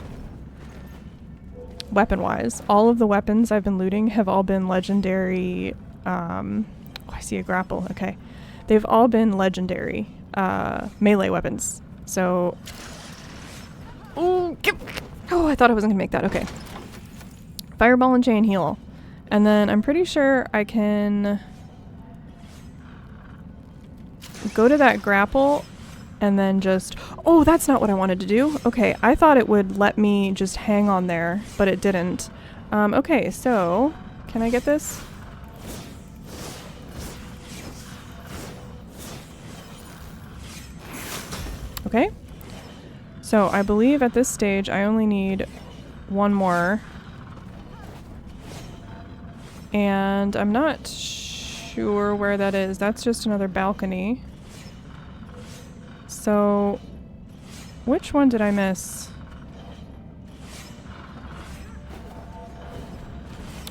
Weapon-wise. All of the weapons I've been looting have all been legendary. Oh, I see a grapple. Okay. They've all been legendary melee weapons. So... Oh, I thought I wasn't gonna make that. Okay. Fireball and chain heal. And then I'm pretty sure I can go to that grapple and then just... Oh, that's not what I wanted to do. Okay, I thought it would let me just hang on there, but it didn't. Okay, so... Can I get this? Okay. So I believe at this stage I only need one more. And I'm not sure where that is. That's just another balcony. So, which one did I miss?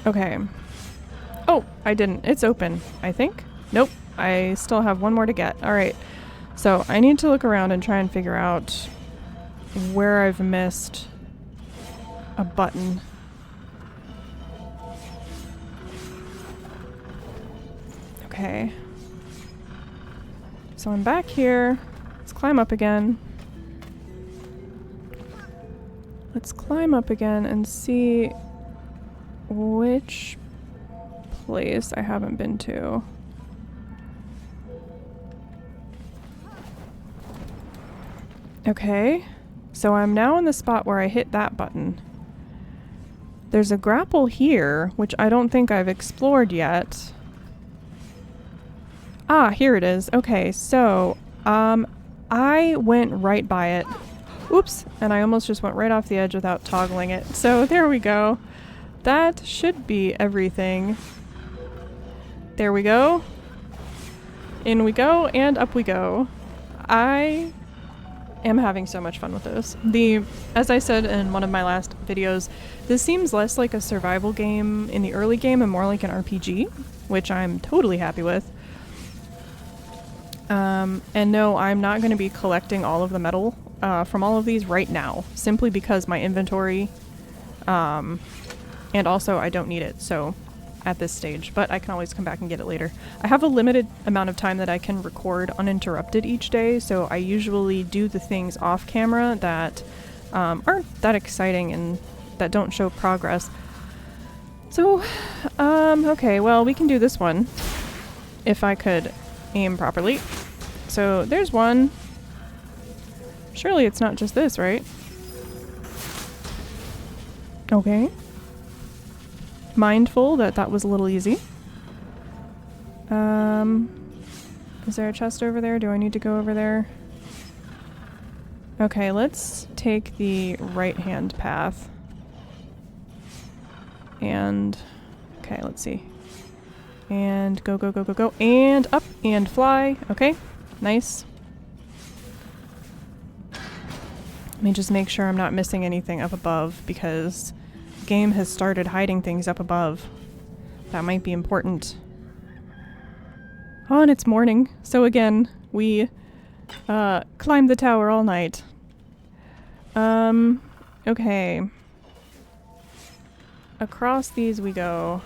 Okay. Oh, I didn't. It's open, I think. Nope. I still have one more to get. Alright. So, I need to look around and try and figure out where I've missed a button. Okay. So I'm back here. Let's climb up again. Let's climb up again and see which place I haven't been to. Okay. So I'm now in the spot where I hit that button. There's a grapple here, which I don't think I've explored yet. Ah, here it is. Okay, so, I went right by it. Oops, and I almost just went right off the edge without toggling it. So there we go. That should be everything. There we go. In we go, and up we go. I am having so much fun with this. As I said in one of my last videos, this seems less like a survival game in the early game and more like an RPG, which I'm totally happy with. And no, I'm not going to be collecting all of the metal from all of these right now, simply because my inventory, and also I don't need it, so at this stage, but I can always come back and get it later. I have a limited amount of time that I can record uninterrupted each day, so I usually do the things off camera that aren't that exciting and that don't show progress. So, okay, well, we can do this one if I could aim properly. So there's one. Surely it's not just this, right? Okay. Mindful that that was a little easy. Is there a chest over there? Do I need to go over there? Okay, let's take the right-hand path. And, okay, let's see. And go, go, go, go, go. And up and fly. Okay, nice. Let me just make sure I'm not missing anything up above because the game has started hiding things up above. That might be important. Oh, and it's morning. So again, we climbed the tower all night. Okay. Across these we go.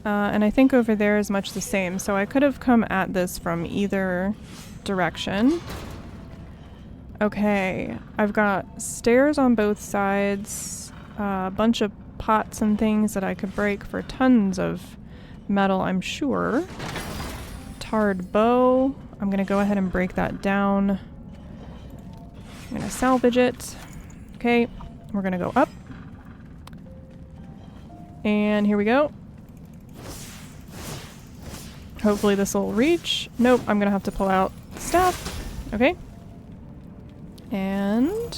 And I think over there is much the same. So I could have come at this from either direction. Okay, I've got stairs on both sides, a bunch of pots and things that I could break for tons of metal, I'm sure. Tarred bow. I'm going to go ahead and break that down. I'm going to salvage it. Okay, we're going to go up. And here we go. Hopefully this will reach. Nope, I'm going to have to pull out the staff. Okay. And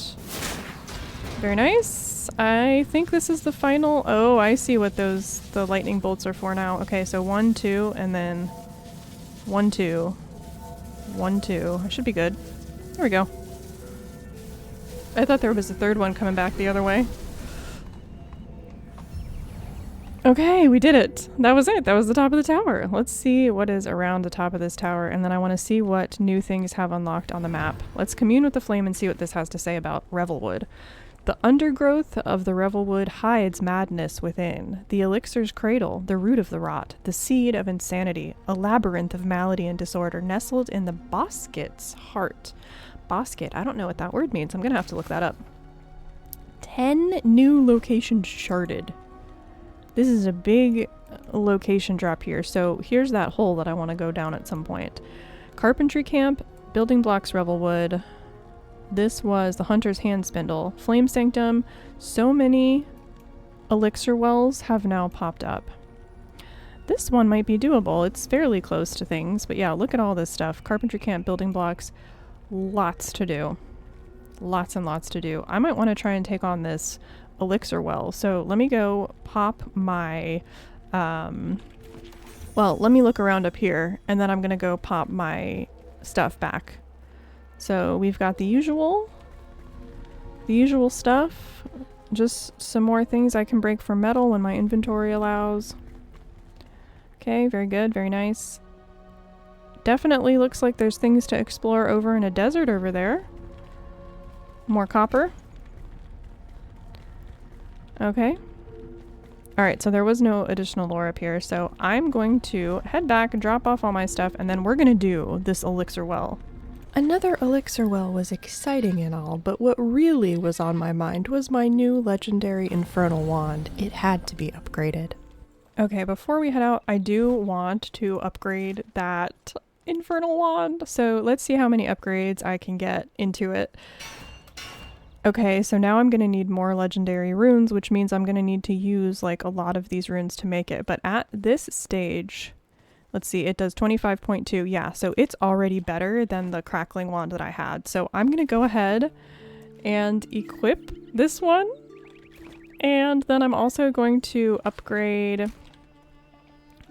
very nice. I think this is the final. Oh, I see what the lightning bolts are for now. Okay, so 1, 2, and then 1, 2, 1, 2. I should be good. There we go. I thought there was a third one coming back the other way. Okay, we did it. That was it. That was the top of the tower. Let's see what is around the top of this tower, and then I want to see what new things have unlocked on the map. Let's commune with the flame and see what this has to say about Revelwood. The undergrowth of the Revelwood hides madness within. The elixir's cradle, the root of the rot, the seed of insanity, a labyrinth of malady and disorder nestled in the bosket's heart. Bosket, I don't know what that word means. I'm going to have to look that up. 10 new locations sharded. This is a big location drop here. So here's that hole that I want to go down at some point. Carpentry camp, building blocks Revelwood. This was the Hunter's Hand Spindle. Flame Sanctum. So many elixir wells have now popped up. This one might be doable. It's fairly close to things. But yeah, look at all this stuff. Carpentry camp, building blocks. Lots to do. Lots and lots to do. I might want to try and take on this elixir well. So let me go pop my well, let me look around up here and then I'm gonna go pop my stuff back. So we've got the usual stuff, just some more things I can break for metal when my inventory allows. Okay, very good, very nice. Definitely looks like there's things to explore over in a desert over there. More copper. Okay. Alright, so there was no additional lore up here, so I'm going to head back and drop off all my stuff, and then we're gonna do this elixir well. Another elixir well was exciting and all, but what really was on my mind was my new legendary infernal wand. It had to be upgraded. Okay, before we head out, I do want to upgrade that infernal wand, so let's see how many upgrades I can get into it. Okay, so now I'm going to need more legendary runes, which means I'm going to need to use like a lot of these runes to make it. But at this stage, let's see, it does 25.2. Yeah, so it's already better than the crackling wand that I had. So I'm going to go ahead and equip this one. And then I'm also going to upgrade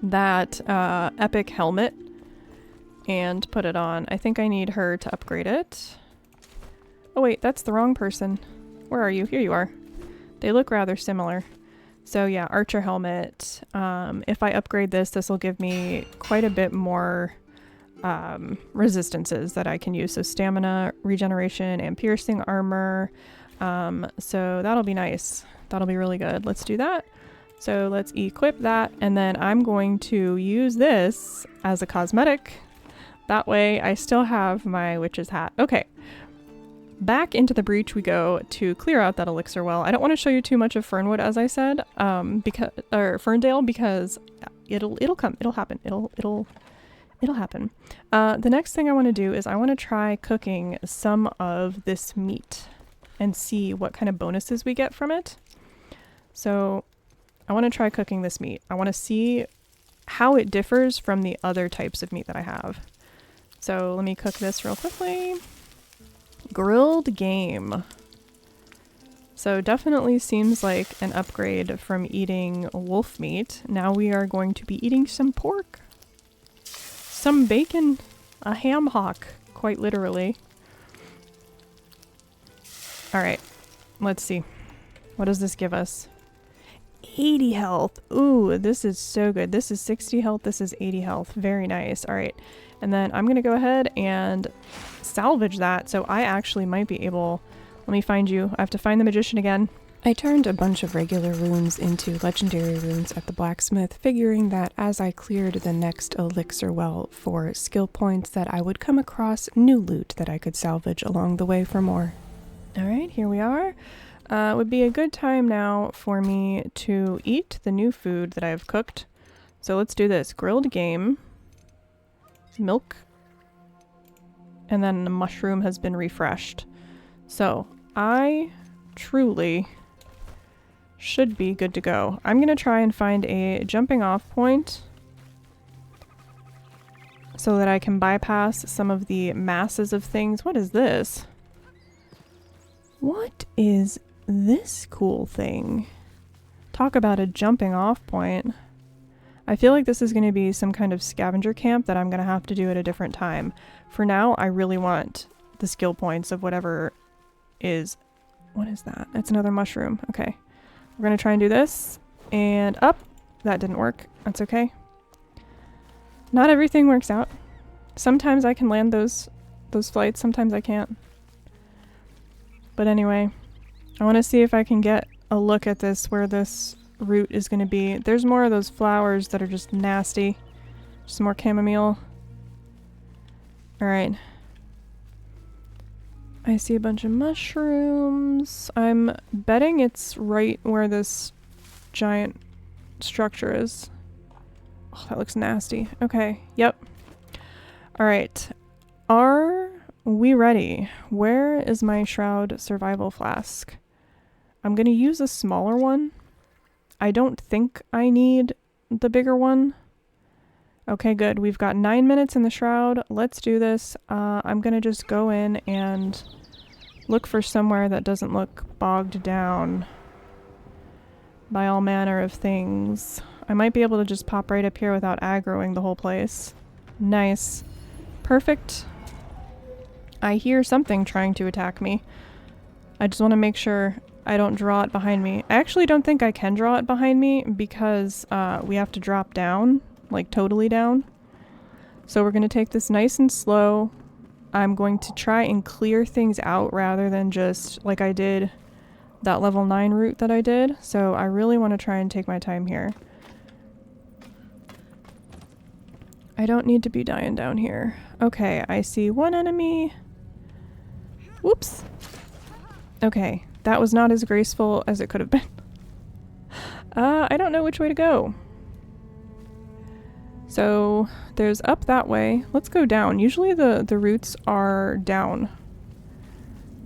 that epic helmet and put it on. I think I need her to upgrade it. Oh wait, that's the wrong person. Where are you? Here you are. They look rather similar. So yeah, archer helmet. If I upgrade this, this will give me quite a bit more resistances that I can use. So stamina, regeneration, and piercing armor. So that'll be nice. That'll be really good. Let's do that. So let's equip that, and then I'm going to use this as a cosmetic. That way I still have my witch's hat. Okay. Back into the breach we go to clear out that elixir well. I don't want to show you too much of Fernwood, as I said, Ferndale, because it'll come, it'll happen, it'll happen. The next thing I want to do is I want to try cooking some of this meat and see what kind of bonuses we get from it. So I want to try cooking this meat. I want to see how it differs from the other types of meat that I have. So let me cook this real quickly. Grilled game. So definitely seems like an upgrade from eating wolf meat. Now we are going to be eating some pork. Some bacon. A ham hock, quite literally. Alright, let's see. What does this give us? 80 health. Ooh, this is so good. This is 60 health. This is 80 health. Very nice. Alright, and then I'm going to go ahead and salvage that. So I actually might be able... Let me find you. I have to find the magician again. I turned a bunch of regular runes into legendary runes at the blacksmith, figuring that as I cleared the next elixir well for skill points that I would come across new loot that I could salvage along the way for more. Alright, here we are. It would be a good time now for me to eat the new food that I've cooked. So let's do this. Grilled game, milk, and then the mushroom has been refreshed. So I truly should be good to go. I'm going to try and find a jumping off point so that I can bypass some of the masses of things. What is this? What is this cool thing? Talk about a jumping off point. I feel like this is going to be some kind of scavenger camp that I'm going to have to do at a different time. For now, I really want the skill points of whatever is... What is that? It's another mushroom. Okay. We're going to try and do this. And up. That didn't work. That's okay. Not everything works out. Sometimes I can land those flights. Sometimes I can't. But anyway, I want to see if I can get a look at this, where this route is going to be. There's more of those flowers that are just nasty. Just more chamomile. Alright. I see a bunch of mushrooms. I'm betting it's right where this giant structure is. Oh, that looks nasty. Okay, yep. Alright. Are we ready? Where is my shroud survival flask? I'm gonna use a smaller one. I don't think I need the bigger one. Okay, good. We've got 9 minutes in the shroud. Let's do this. I'm gonna just go in and look for somewhere that doesn't look bogged down by all manner of things. I might be able to just pop right up here without aggroing the whole place. Nice. Perfect. I hear something trying to attack me. I just want to make sure I don't draw it behind me. I actually don't think I can draw it behind me because we have to drop down. Like totally down. So we're going to take this nice and slow. I'm going to try and clear things out rather than just like I did that level 9 route that I did. So I really want to try and take my time here. I don't need to be dying down here. Okay, I see one enemy. Whoops. Okay, that was not as graceful as it could have been. I don't know which way to go. So there's up that way. Let's go down. Usually the routes are down.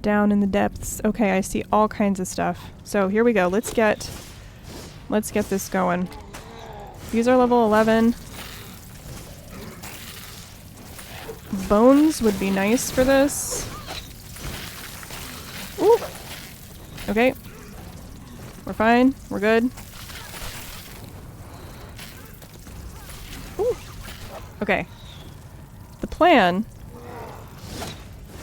Down in the depths. Okay, I see all kinds of stuff. So here we go. Let's get this going. These are level 11. Bones would be nice for this. Ooh. Okay. We're fine. We're good. Ooh. Okay. The plan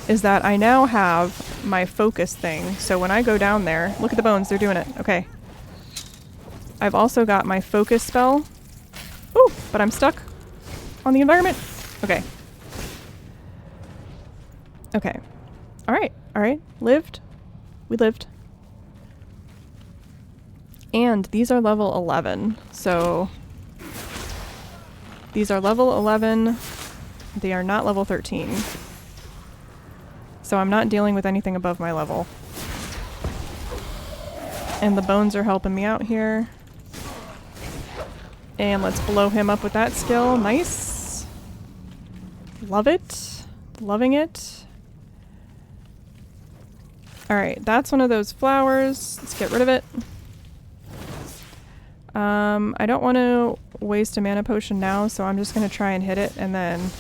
is that I now have my focus thing. So when I go down there, look at the bones, they're doing it. Okay. I've also got my focus spell. Ooh, but I'm stuck on the environment. Okay. Okay. Alright, alright. Lived. We lived. And these are level 11, so these are level 11. They are not level 13. So I'm not dealing with anything above my level. And the bones are helping me out here. And let's blow him up with that skill. Nice. Love it. Loving it. Alright, that's one of those flowers. Let's get rid of it. I don't want to waste a mana potion now, so I'm just going to try and hit it, and then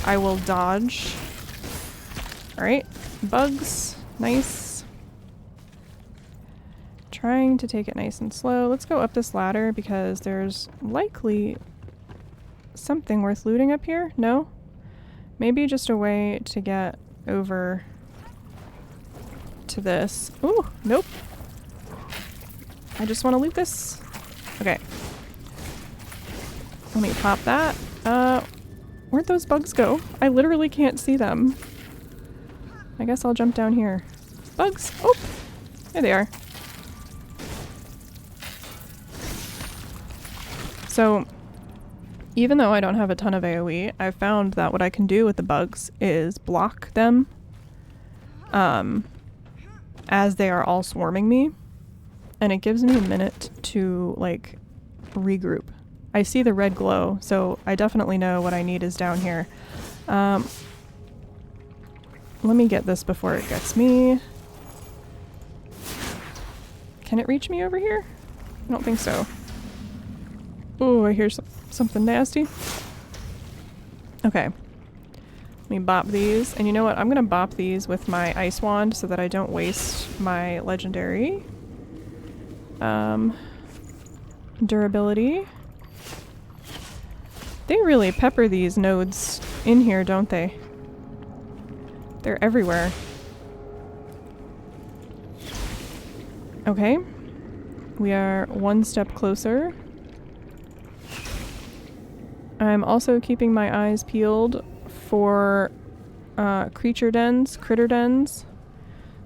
I will dodge. Alright, bugs. Nice. Trying to take it nice and slow. Let's go up this ladder because there's likely something worth looting up here. No? Maybe just a way to get over to this. Ooh, nope. I just want to loot this. Okay. Let me pop that. Where'd those bugs go? I literally can't see them. I guess I'll jump down here. Bugs! Oh! There they are. So, even though I don't have a ton of AoE, I've found that what I can do with the bugs is block them as they are all swarming me. And it gives me a minute to, like, regroup. I see the red glow, so I definitely know what I need is down here. Let me get this before it gets me. Can it reach me over here? I don't think so. Ooh, I hear something nasty. Okay. Let me bop these. And you know what? I'm gonna bop these with my ice wand so that I don't waste my legendary. Durability. They really pepper these nodes in here, don't they? They're everywhere. Okay. We are one step closer. I'm also keeping my eyes peeled for critter dens.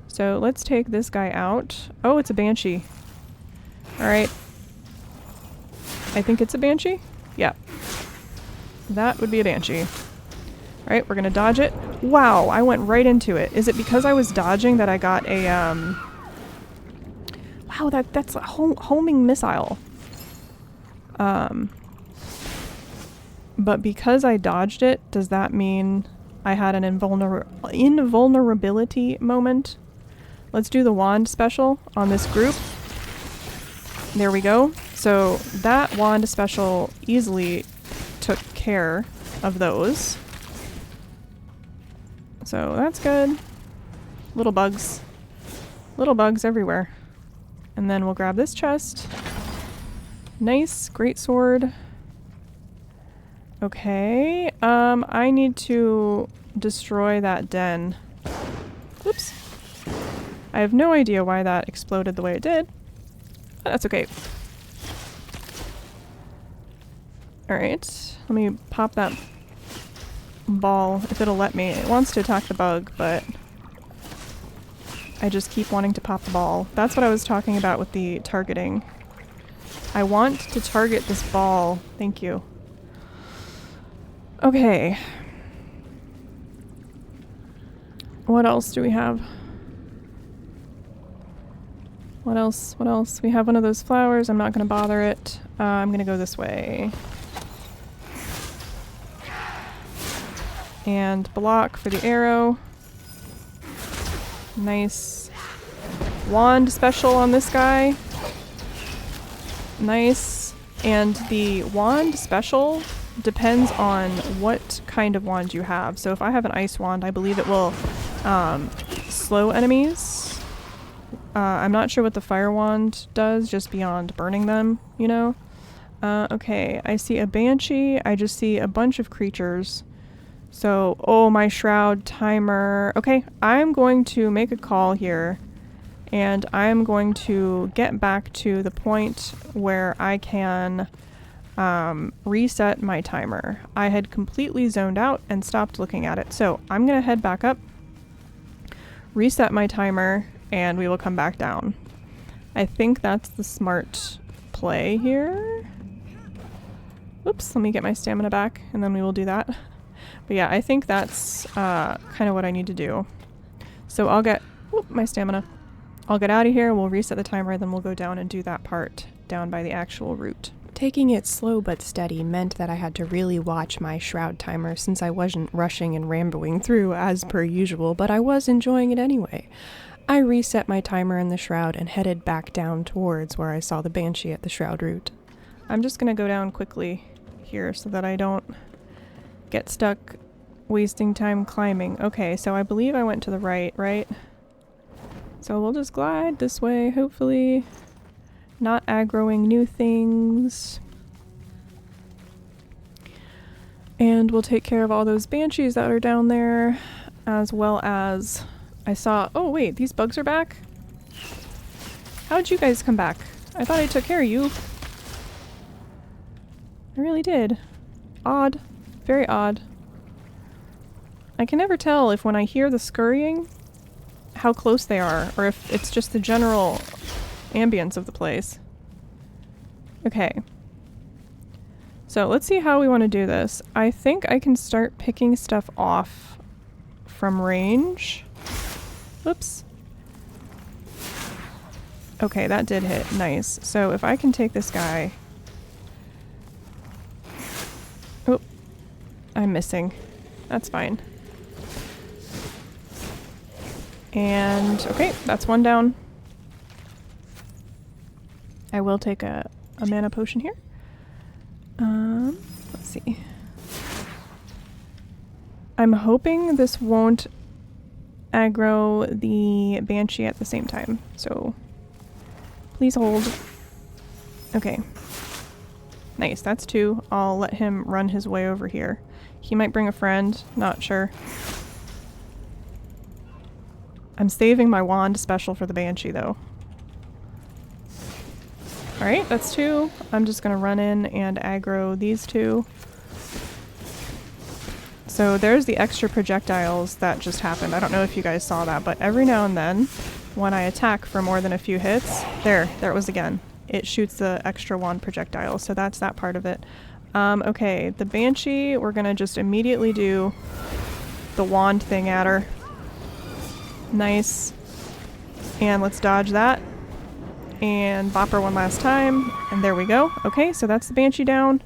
So let's take this guy out. Oh, it's a banshee. Alright. I think it's a banshee? Yeah. That would be a banshee. Alright, we're gonna dodge it. Wow, I went right into it. Is it because I was dodging that I got a, Wow, that's a homing missile. But because I dodged it, does that mean I had an invulnerability moment? Let's do the wand special on this group. There we go. So that wand special easily took care of those. So that's good. Little bugs. Little bugs everywhere. And then we'll grab this chest. Nice, great sword. Okay, I need to destroy that den. Oops. I have no idea why that exploded the way it did. But that's okay. Alright, let me pop that ball, if it'll let me. It wants to attack the bug, but I just keep wanting to pop the ball. That's what I was talking about with the targeting. I want to target this ball. Thank you. Okay. What else do we have? What else? What else? We have one of those flowers. I'm not going to bother it. I'm going to go this way. And block for the arrow. Nice. Wand special on this guy. Nice. And the wand special depends on what kind of wand you have. So if I have an ice wand, I believe it will slow enemies. I'm not sure what the fire wand does, just beyond burning them, you know? Okay, I see a banshee. I just see a bunch of creatures. So, oh, my shroud timer. Okay, I'm going to make a call here. And I'm going to get back to the point where I can reset my timer. I had completely zoned out and stopped looking at it. So I'm going to head back up, reset my timer, and we will come back down. I think that's the smart play here. Oops, let me get my stamina back, and then we will do that. But yeah, I think that's kind of what I need to do. So I'll get my stamina. I'll get out of here, we'll reset the timer, then we'll go down and do that part down by the actual route. Taking it slow but steady meant that I had to really watch my shroud timer since I wasn't rushing and rambling through as per usual, but I was enjoying it anyway. I reset my timer in the shroud and headed back down towards where I saw the banshee at the shroud route. I'm just gonna go down quickly here so that I don't get stuck wasting time climbing. Okay, so I believe I went to the right, right? So we'll just glide this way, hopefully. Not aggroing new things. And we'll take care of all those banshees that are down there, as well as I saw... Oh wait, these bugs are back? How'd you guys come back? I thought I took care of you. I really did. Odd. Very odd. I can never tell if when I hear the scurrying, how close they are, or if it's just the general ambience of the place. Okay. So let's see how we want to do this. I think I can start picking stuff off from range. Oops. Okay, that did hit. Nice. So if I can take this guy... Oh, I'm missing. That's fine. And, okay, that's one down. I will take a mana potion here. Let's see. I'm hoping this won't aggro the Banshee at the same time, so please hold. Okay. Nice, that's 2. I'll let him run his way over here. He might bring a friend, not sure. I'm saving my wand special for the Banshee, though. Alright, that's 2. I'm just gonna run in and aggro these 2. So there's the extra projectiles that just happened. I don't know if you guys saw that, but every now and then, when I attack for more than a few hits, there it was again. It shoots the extra wand projectile, so that's that part of it. Okay, the Banshee, we're gonna just immediately do the wand thing at her. Nice. And let's dodge that. And bop her one last time. And there we go. Okay, so that's the Banshee down.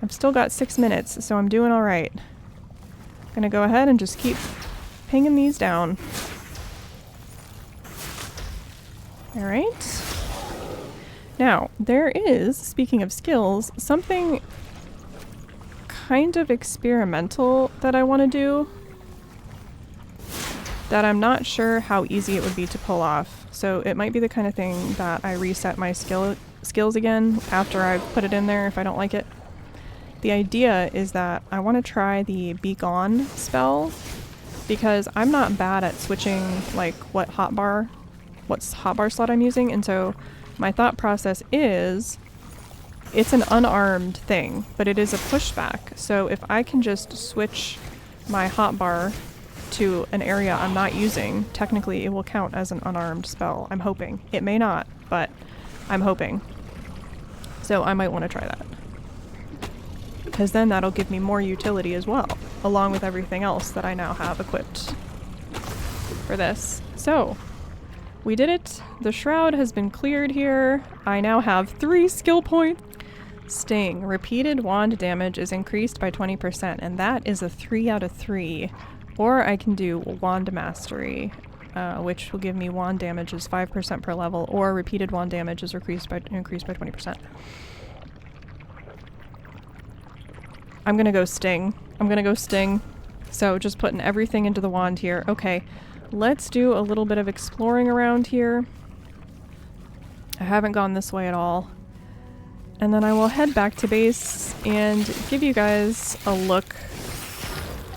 I've still got 6 minutes, so I'm doing alright. Gonna go ahead and just keep pinging these down. Alright. Now, there is, speaking of skills, something kind of experimental that I want to do that I'm not sure how easy it would be to pull off. So it might be the kind of thing that I reset my skills again after I've put it in there if I don't like it. The idea is that I want to try the Be Gone spell because I'm not bad at switching like what hotbar slot I'm using, and so my thought process is it's an unarmed thing, but it is a pushback. So if I can just switch my hotbar to an area I'm not using, technically it will count as an unarmed spell. I'm hoping. It may not, but I'm hoping. So I might want to try that. Because then that'll give me more utility as well, along with everything else that I now have equipped for this. So, we did it. The shroud has been cleared here. I now have 3 skill points. Sting. Repeated wand damage is increased by 20%, and that is a 3 out of 3. Or I can do Wand Mastery, which will give me wand damage is 5% per level, or repeated wand damage is increased by 20%. I'm gonna go Sting. So just putting everything into the wand here. Okay, let's do a little bit of exploring around here. I haven't gone this way at all. And then I will head back to base and give you guys a look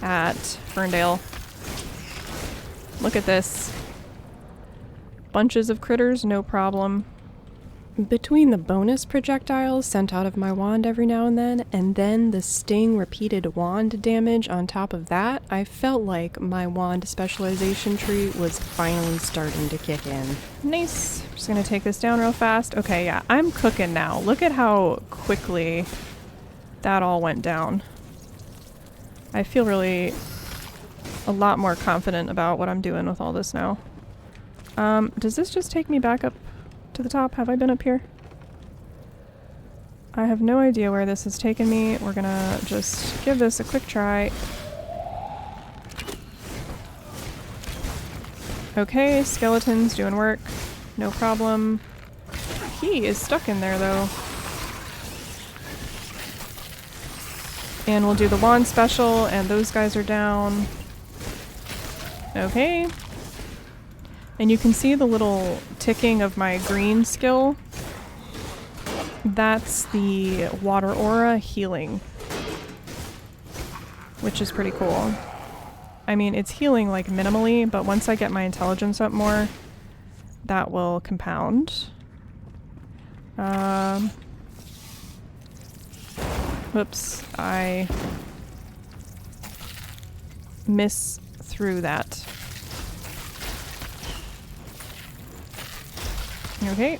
at Ferndale. Look at this. Bunches of critters, no problem. Between the bonus projectiles sent out of my wand every now and then the Sting repeated wand damage on top of that, I felt like my wand specialization tree was finally starting to kick in. Nice. Just gonna take this down real fast. Okay, yeah, I'm cooking now. Look at how quickly that all went down. I feel really a lot more confident about what I'm doing with all this now. Does this just take me back up to the top? Have I been up here? I have no idea where this has taken me. We're gonna just give this a quick try. Okay, skeleton's doing work. No problem. He is stuck in there though. And we'll do the wand special, and those guys are down. Okay. And you can see the little ticking of my green skill that's the water aura healing, which is pretty cool. I mean, it's healing like minimally, but once I get my intelligence up more, that will compound. Whoops, I miss through that. Okay.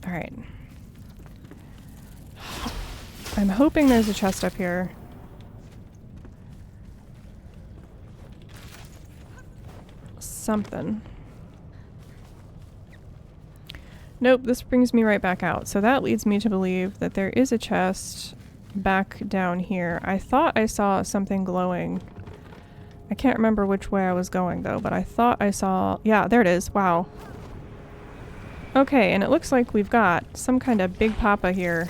Alright. I'm hoping there's a chest up here. Something. Nope, this brings me right back out. So that leads me to believe that there is a chest back down here. I thought I saw something glowing. I can't remember which way I was going though, but I thought I saw... Yeah, there it is. Wow. Okay, and it looks like we've got some kind of big papa here.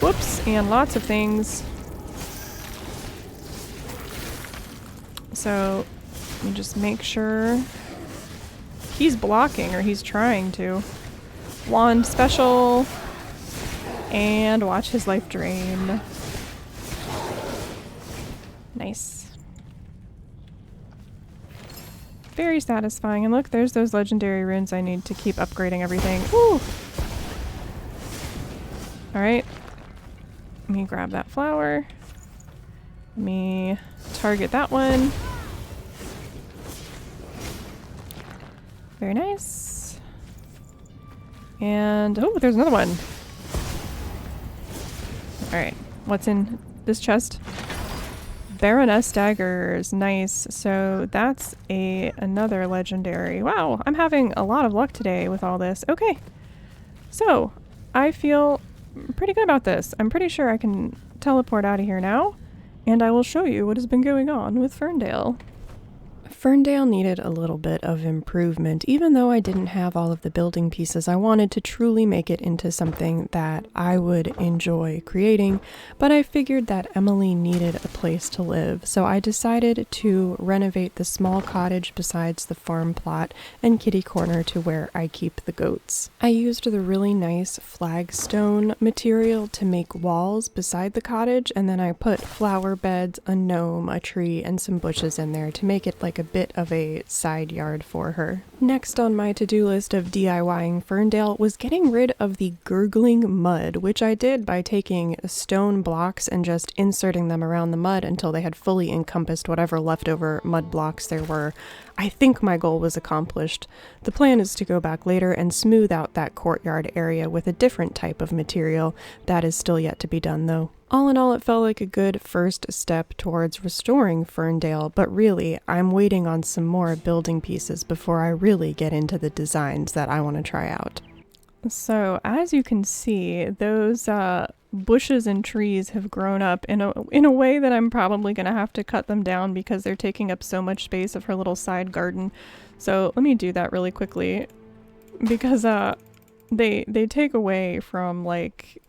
Whoops, and lots of things. So, let me just make sure he's blocking, or he's trying to. Wand special, and watch his life drain. Nice. Very satisfying. And look, there's those legendary runes I need to keep upgrading everything. Woo! Alright. Let me grab that flower. Let me target that one. Very nice. And, oh, there's another one. Alright, what's in this chest? Baroness daggers. Nice. So that's another legendary. Wow, I'm having a lot of luck today with all this. Okay. So, I feel pretty good about this. I'm pretty sure I can teleport out of here now, and I will show you what has been going on with Ferndale. Ferndale needed a little bit of improvement. Even though I didn't have all of the building pieces, I wanted to truly make it into something that I would enjoy creating, but I figured that Emily needed a place to live, so I decided to renovate the small cottage besides the farm plot and kitty corner to where I keep the goats. I used the really nice flagstone material to make walls beside the cottage, and then I put flower beds, a gnome, a tree, and some bushes in there to make it like a bit of a side yard for her. Next on my to-do list of DIYing Ferndale was getting rid of the gurgling mud, which I did by taking stone blocks and just inserting them around the mud until they had fully encompassed whatever leftover mud blocks there were. I think my goal was accomplished. The plan is to go back later and smooth out that courtyard area with a different type of material. That is still yet to be done though. All in all, it felt like a good first step towards restoring Ferndale, but really, I'm waiting on some more building pieces before I really get into the designs that I want to try out. So, as you can see, those bushes and trees have grown up in a way that I'm probably going to have to cut them down because they're taking up so much space of her little side garden. So, let me do that really quickly because they take away from, like,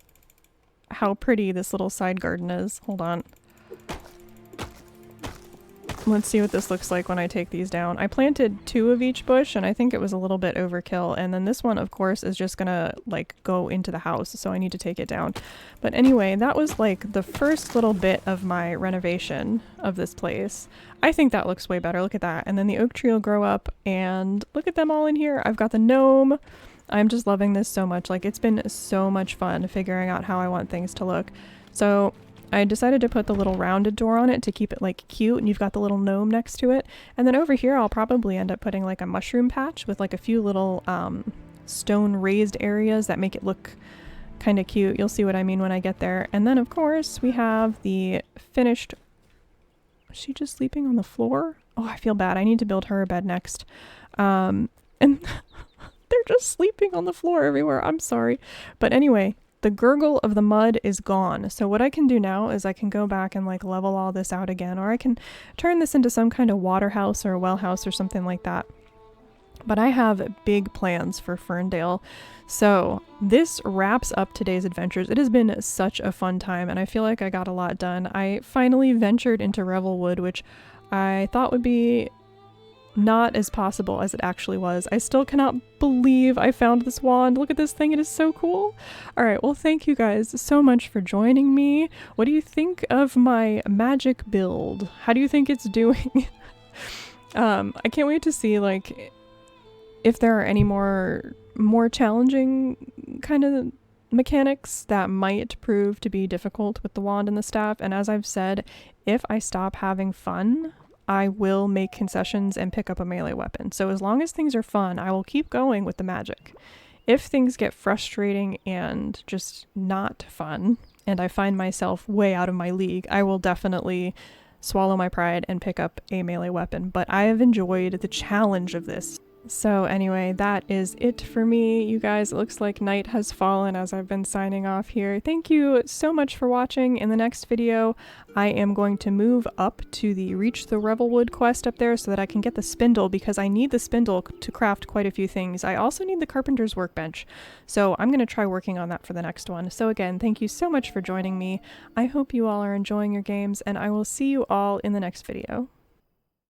how pretty this little side garden is. Hold on. Let's see what this looks like when I take these down. I planted 2 of each bush and I think it was a little bit overkill, and then this one of course is just gonna like go into the house, so I need to take it down. But anyway, that was like the first little bit of my renovation of this place. I think that looks way better. Look at that. And then the oak tree will grow up, and look at them all in here. I've got the gnome. I'm just loving this so much. Like, it's been so much fun figuring out how I want things to look. So I decided to put the little rounded door on it to keep it like cute, and you've got the little gnome next to it. And then over here I'll probably end up putting like a mushroom patch with like a few little stone raised areas that make it look kind of cute. You'll see what I mean when I get there. And then of course we have the finished... Is she just sleeping on the floor? Oh, I feel bad. I need to build her a bed next. And they're just sleeping on the floor everywhere. I'm sorry. But anyway, the gurgle of the mud is gone. So what I can do now is I can go back and like level all this out again, or I can turn this into some kind of water house or a well house or something like that. But I have big plans for Ferndale. So this wraps up today's adventures. It has been such a fun time, and I feel like I got a lot done. I finally ventured into Revelwood, which I thought would be not as possible as it actually was. I still cannot believe I found this wand. Look at this thing, it is so cool. Alright, well thank you guys so much for joining me. What do you think of my magic build? How do you think it's doing? I can't wait to see like if there are any more challenging kind of mechanics that might prove to be difficult with the wand and the staff. And as I've said, if I stop having fun, I will make concessions and pick up a melee weapon. So as long as things are fun, I will keep going with the magic. If things get frustrating and just not fun, and I find myself way out of my league, I will definitely swallow my pride and pick up a melee weapon. But I have enjoyed the challenge of this. So anyway, that is it for me, you guys. It looks like night has fallen as I've been signing off here. Thank you so much for watching. In the next video, I am going to move up to the Reach the Revelwood quest up there so that I can get the spindle, because I need the spindle to craft quite a few things. I also need the carpenter's workbench, so I'm going to try working on that for the next one. So again, thank you so much for joining me. I hope you all are enjoying your games, and I will see you all in the next video.